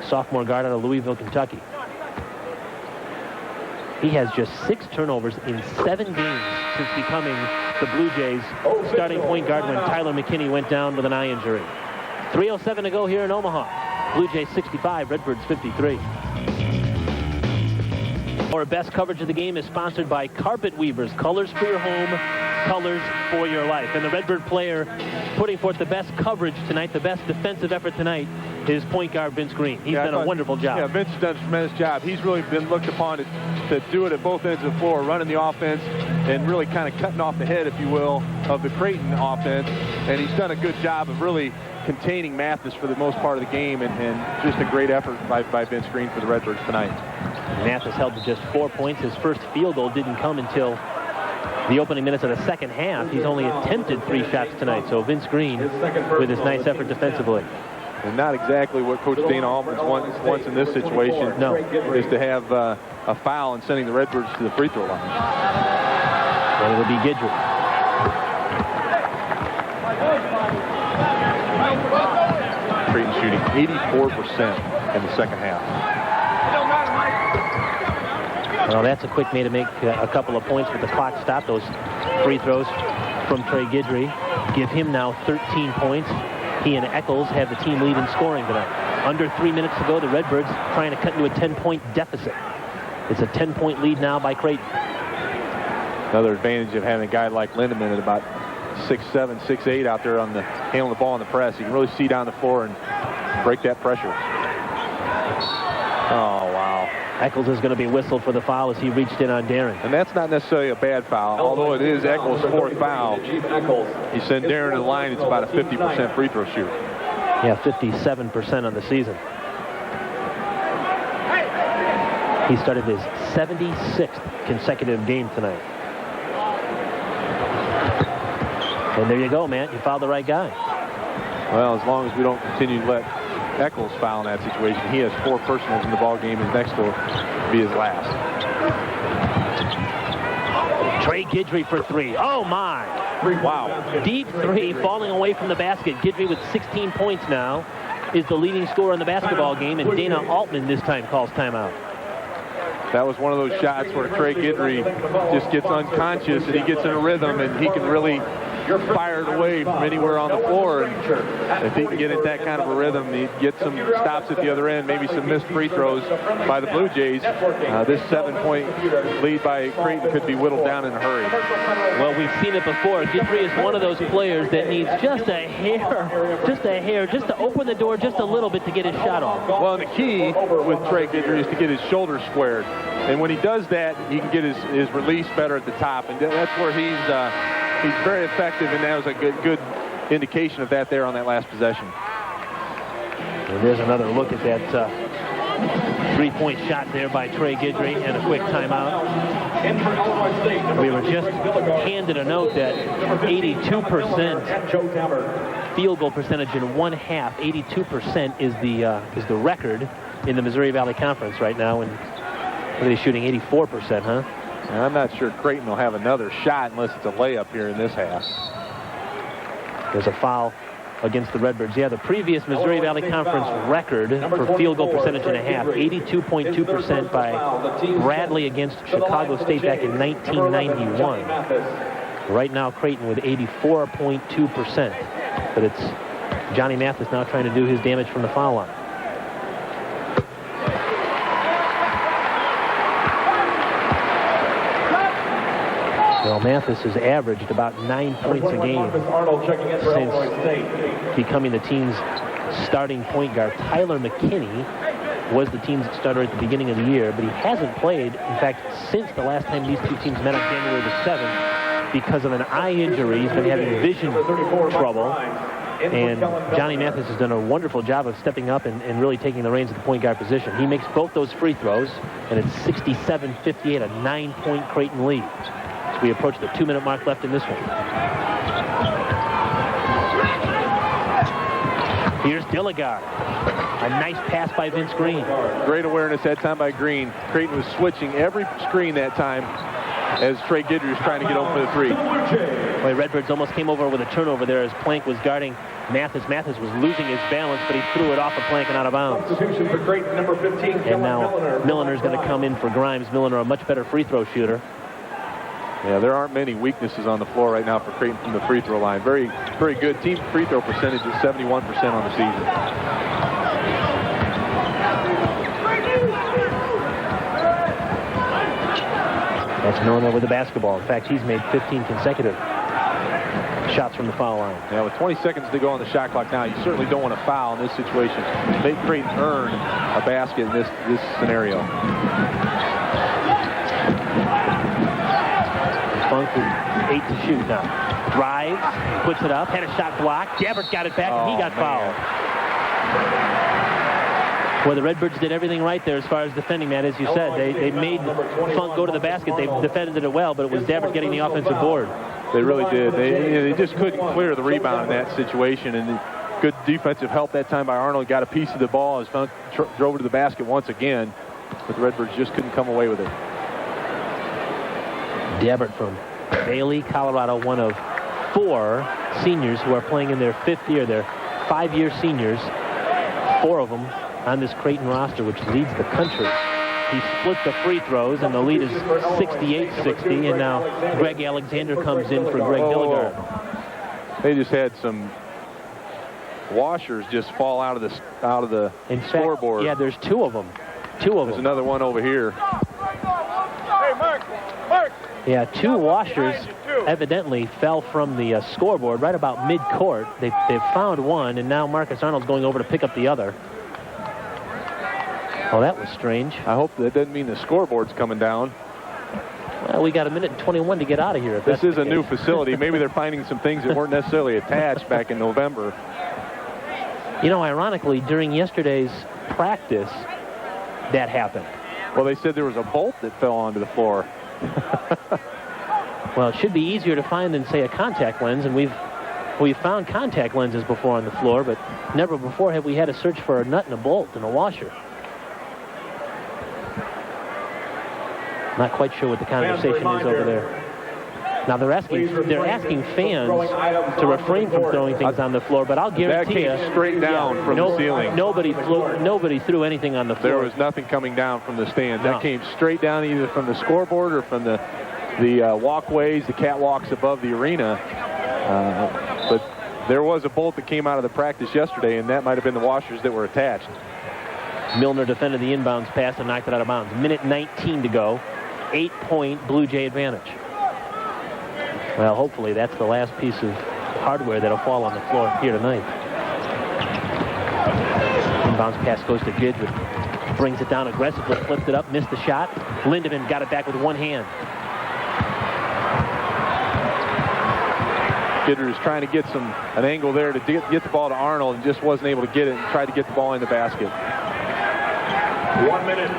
sophomore guard out of Louisville, Kentucky. He has just 6 turnovers in 7 games since becoming the Blue Jays' starting point guard when Tyler McKinney went down with an eye injury. 3:07 to go here in Omaha. Blue Jays 65, Redbirds 53. Our best coverage of the game is sponsored by Carpet Weavers. Colors for your home, colors for your life. And the Redbird player putting forth the best coverage tonight, the best defensive effort tonight, is point guard Vince Green. He's done a wonderful job. Yeah, Vince has done a tremendous job. He's really been looked upon to do it at both ends of the floor, running the offense and really kind of cutting off the head, if you will, of the Creighton offense. And he's done a good job of really containing Mathis for the most part of the game, and just a great effort by Vince Green for the Redbirds tonight. Mathis held to just 4 points. His first field goal didn't come until the opening minutes of the second half. He's only attempted 3 shots tonight. So Vince Green with his nice effort defensively. And not exactly what Coach Dana Almonds wants in this situation. No. Is to have a foul and sending the Redbirds to the free throw line. And it'll be Guidry. Creighton shooting 84% in the second half. Well, that's a quick way to make a couple of points with the clock stopped. Those free throws from Trey Guidry give him now 13 points. He and Eccles have the team lead in scoring tonight. Under 3 minutes to go, the Redbirds trying to cut into a 10-point deficit. It's a 10-point lead now by Creighton. Another advantage of having a guy like Lindemann at about 6'7", 6'8" out there on the handling the ball on the press. You can really see down the floor and break that pressure. Oh, wow. Eccles is going to be whistled for the foul as he reached in on Darren. And that's not necessarily a bad foul, although it is Eccles' 4th foul. He sent Darren to the line. It's about a 50% free throw shoot. Yeah, 57% on the season. He started his 76th consecutive game tonight. And there you go, Matt. You fouled the right guy. Well, as long as we don't continue to let Eccles foul in that situation. He has 4 personals in the ball game. His next will be his last. Trey Guidry for 3. Oh, my. Wow. Deep 3, falling away from the basket. Guidry with 16 points now is the leading scorer in the basketball game, and Dana Altman this time calls timeout. That was one of those shots where Trey Guidry just gets unconscious and he gets in a rhythm and he can really fire it away from anywhere on the floor. And if he can get in that kind of a rhythm, he gets some stops at the other end, maybe some missed free throws by the Blue Jays. This 7-point lead by Creighton could be whittled down in a hurry. Well, we've seen it before. Guidry is one of those players that needs just a hair, just to open the door just a little bit to get his shot off. Well, the key with Trey Guidry is to get his shoulders squared. And when he does that, he can get his release better at the top. And that's where he's very effective, and that was a good indication of that there on that last possession. And there's another look at that 3-point shot there by Trey Guidry, and a quick timeout. We were just handed a note that 82% field goal percentage in one half. 82% is the record in the Missouri Valley Conference right now, and what are they shooting? 84%, huh? And I'm not sure Creighton will have another shot unless it's a layup here in this half. There's a foul against the Redbirds. Yeah, the previous Missouri Valley Conference record for field goal percentage in a half, 82.2% by Bradley against Chicago State back in 1991. Right now, Creighton with 84.2%. But it's Johnny Mathis now trying to do his damage from the foul line. Well, Mathis has averaged about 9 points a game since becoming the team's starting point guard. Tyler McKinney was the team's starter at the beginning of the year, but he hasn't played, in fact, since the last time these two teams met on January the 7th because of an eye injury. He's been having vision trouble. And Johnny Mathis has done a wonderful job of stepping up and really taking the reins of the point guard position. He makes both those free throws, and it's 67-58, a 9-point Creighton lead. As we approach the 2-minute mark left in this one. Here's Dilligard. A nice pass by Vince Green. Great awareness that time by Green. Creighton was switching every screen that time as Trey Guidry was trying to get open for the 3. Well, Redbirds almost came over with a turnover there as Plank was guarding Mathis was losing his balance, but he threw it off a plank and out of bounds. Substitution for Creighton, number 15. And now Milner's going to come in for Grimes. Milner, a much better free throw shooter. Yeah, there aren't many weaknesses on the floor right now for Creighton from the free throw line. Very, very good. Team free throw percentage is 71% on the season. That's Milner with the basketball. In fact, he's made 15 consecutive shots from the foul line. Yeah, with 20 seconds to go on the shot clock now, you certainly don't want to foul in this situation. Make Creighton earn a basket in this scenario. Funk with 8 to shoot now. Drives, puts it up, had a shot blocked. Gabbert got it back, and he got fouled. Well, the Redbirds did everything right there as far as defending, Matt. As you said, they made Funk go to the basket. They defended it well, but it was Gabbert getting the offensive board. They really did. They just couldn't clear the rebound in that situation, and good defensive help that time by Arnold. Got a piece of the ball as Funk drove it to the basket once again, but the Redbirds just couldn't come away with it. Gabbert from Bailey, Colorado, one of 4 seniors who are playing in their 5th year. They're 5-year seniors, 4 of them on this Creighton roster, which leads the country. He split the free throws, and the lead is 68-60, and now Greg Alexander comes in for Greg Dilligard. They just had some washers just fall out of the scoreboard. Yeah, there's 2 of them. There's another one over here. Yeah, 2 washers evidently fell from the scoreboard right about mid-court. They've found one, and now Marcus Arnold's going over to pick up the other. Oh, that was strange. I hope that doesn't mean the scoreboard's coming down. Well, we got 1:21 to get out of here. This is a new facility. Maybe they're finding some things that weren't necessarily attached back in November. You know, ironically, during yesterday's practice, that happened. Well, they said there was a bolt that fell onto the floor. Well, it should be easier to find than, say, a contact lens, and we've found contact lenses before on the floor, but never before have we had to search for a nut and a bolt and a washer. Not quite sure what the conversation is over there. Now they're asking fans to refrain from throwing things on the floor, but I'll guarantee you that came straight down from the ceiling. Nobody threw anything on the floor. There was nothing coming down from the stands. No. That came straight down either from the scoreboard or from the walkways, the catwalks above the arena. But there was a bolt that came out of the practice yesterday, and that might have been the washers that were attached. Milner defended the inbounds pass and knocked it out of bounds. 1:19 to go. 8-point Blue Jay advantage. Well, hopefully that's the last piece of hardware that'll fall on the floor here tonight. Inbounds pass goes to Gidry. Brings it down aggressively, flipped it up, missed the shot. Lindemann got it back with one hand. Gidry was trying to get an angle there to get the ball to Arnold and just wasn't able to get it and tried to get the ball in the basket. 1 minute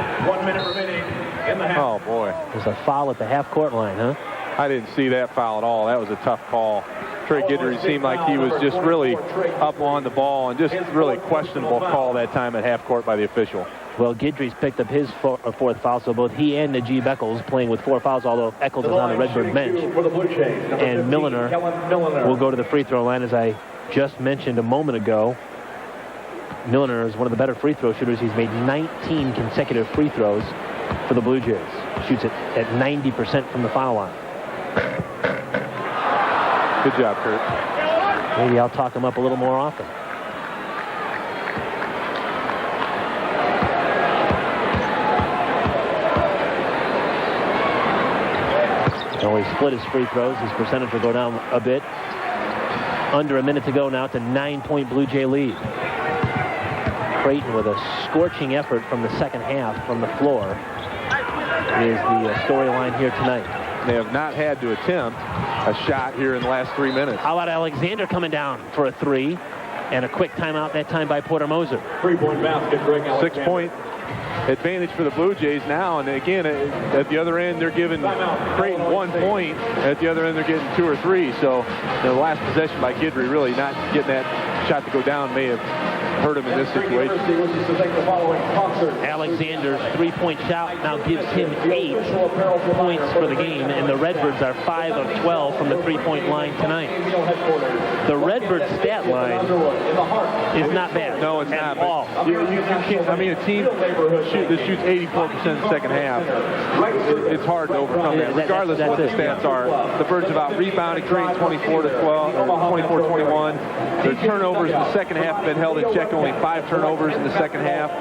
remaining in the half. Oh, boy. There's a foul at the half-court line, huh? I didn't see that foul at all. That was a tough call. Trey Gidry seemed like he was just really up on the ball and just really questionable call that time at half court by the official. Well, Gidry's picked up his 4th foul, so both he and Najee Eccles playing with 4 fouls, although Eccles is on the Redbird bench. And Milner will go to the free throw line, as I just mentioned a moment ago. Milner is one of the better free throw shooters. He's made 19 consecutive free throws for the Blue Jays. Shoots it at 90% from the foul line. Good job, Kurt. Maybe I'll talk him up a little more often. So he split his free throws. His percentage will go down a bit. Under a minute to go now. It's a 9-point Blue Jay lead. Creighton with a scorching effort from the second half from the floor is the storyline here tonight. They have not had to attempt a shot here in the last 3 minutes. How about Alexander coming down for a 3? And a quick timeout that time by Porter Moser. 3-point basket, Greg Alexander. 6-point advantage for the Blue Jays now. And again, at the other end, they're giving Creighton 1 point. At the other end, they're getting 2 or 3. So the last possession by Gidry really not getting that shot to go down may have hurt him in this situation. Alexander's three-point shot now gives him 8 points for the game, and the Redbirds are 5 of 12 from the three-point line tonight. The Redbirds stat line is not bad. No, it's not. All. You can't, I mean, a team that shoots 84% in the second half, it's hard to overcome that, regardless of what the stats are. The Birds have out rebounded Creighton 24-21. Their turnovers in the second half have been held in check, only 5 turnovers in the second half,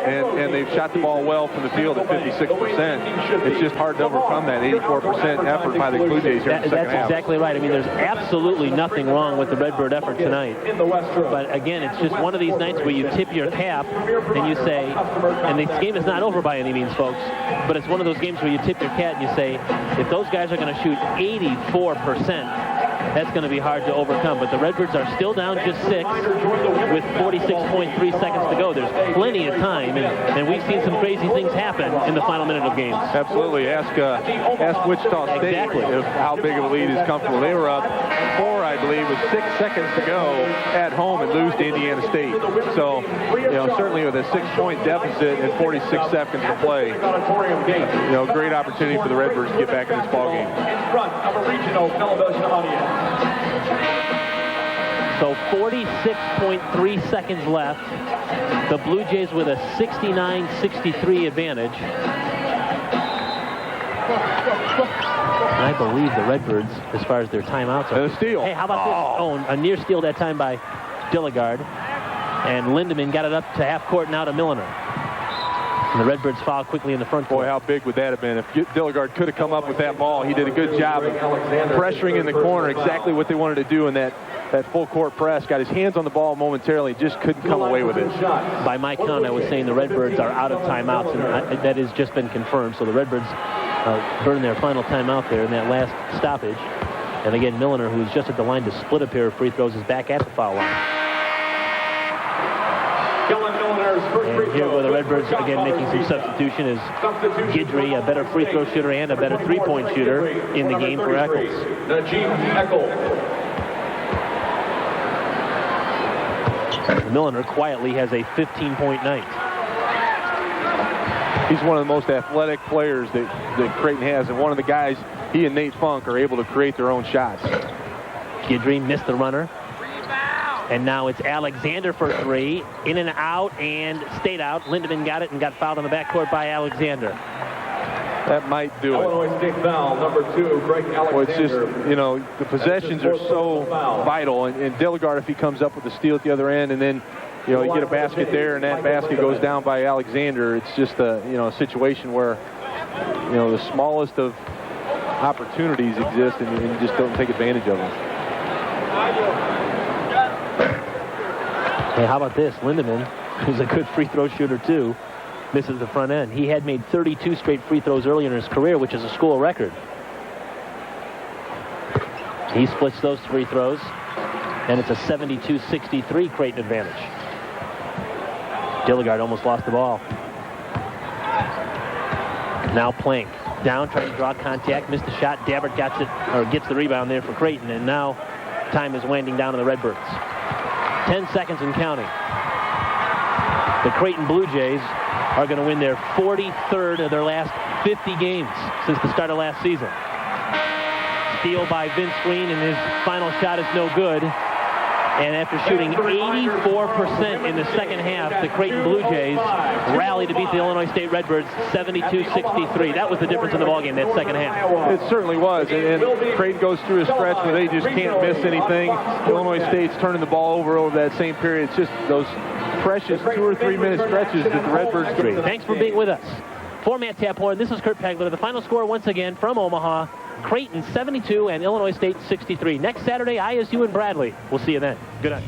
and they've shot the ball well from the field at 56%. It's just hard to overcome that 84% effort by the Blue Jays here in the second half. That's exactly right. I mean, there's absolutely nothing wrong with the Redbird effort tonight. But again, it's just one of these nights where you tip your cap and you say, and this game is not over by any means, folks, but it's one of those games where you tip your cap and you say, if those guys are going to shoot 84%, that's going to be hard to overcome. But the Redbirds are still down just 6 with 46.3 seconds to go. There's plenty of time, and we've seen some crazy things happen in the final minute of games. Absolutely. Ask Wichita State if how big of a lead is comfortable. They were up 4, I believe, with 6 seconds to go at home and lose to Indiana State. So, certainly with a 6-point deficit and 46 seconds to play, great opportunity for the Redbirds to get back in this ballgame. In front of a regional television audience. So 46.3 seconds left. The Blue Jays with a 69-63 advantage. I believe the Redbirds, as far as their timeouts are. And a steal. Hey, how about this? Oh, a near steal that time by Dilligard. And Lindemann got it up to half court, now to Milliner. And the Redbirds foul quickly in the front court. Boy, how big would that have been? If Dilligard could have come up with that ball, he did a good job of pressuring in the corner, exactly what they wanted to do in that full court press. Got his hands on the ball momentarily, just couldn't come away with it. By my count, I was saying the Redbirds are out of timeouts, and that has just been confirmed. So the Redbirds burned their final timeout there in that last stoppage. And again, Milliner, who's just at the line to split a pair of free throws, is back at the foul line. And here where the Redbirds, again, making some substitution is Guidry, a better free throw shooter and a better three-point shooter in the game for Eccles. Milliner quietly has a 15-point night. He's one of the most athletic players that Creighton has, and one of the guys, he and Nate Funk, are able to create their own shots. Guidry missed the runner. And now it's Alexander for 3. In and out and stayed out. Lindemann got it and got fouled on the backcourt by Alexander. That might do it. Illinois State foul, number 2, Greg Alexander. Well, it's just, the possessions are so vital. And Dilligard, if he comes up with a steal at the other end, and then, you get a basket there, and that basket goes down by Alexander, it's just a situation where, the smallest of opportunities exist, and you just don't take advantage of them. Hey, how about this? Lindemann, who's a good free throw shooter too, misses the front end. He had made 32 straight free throws earlier in his career, which is a school record. He splits those free throws, and it's a 72-63 Creighton advantage. Dilligard almost lost the ball. Now Plank down, trying to draw contact, missed the shot. Dabbert gets the rebound there for Creighton, and now time is winding down on the Redbirds. 10 seconds and counting. The Creighton Blue Jays are going to win their 43rd of their last 50 games since the start of last season. Steal by Vince Green, and his final shot is no good. And after shooting 84% in the second half, the Creighton Blue Jays rally to beat the Illinois State Redbirds 72-63. That was the difference in the ballgame, that second half. It certainly was. And Creighton goes through a stretch where they just can't miss anything. Illinois State's turning the ball over that same period. It's just those precious 2 or 3 minute stretches that the Redbirds do. Thanks for being with us. For Matt Taphorn, this is Kurt Pegler. The final score once again from Omaha. Creighton 72 and Illinois State 63. Next Saturday, ISU and Bradley. We'll see you then. Good night.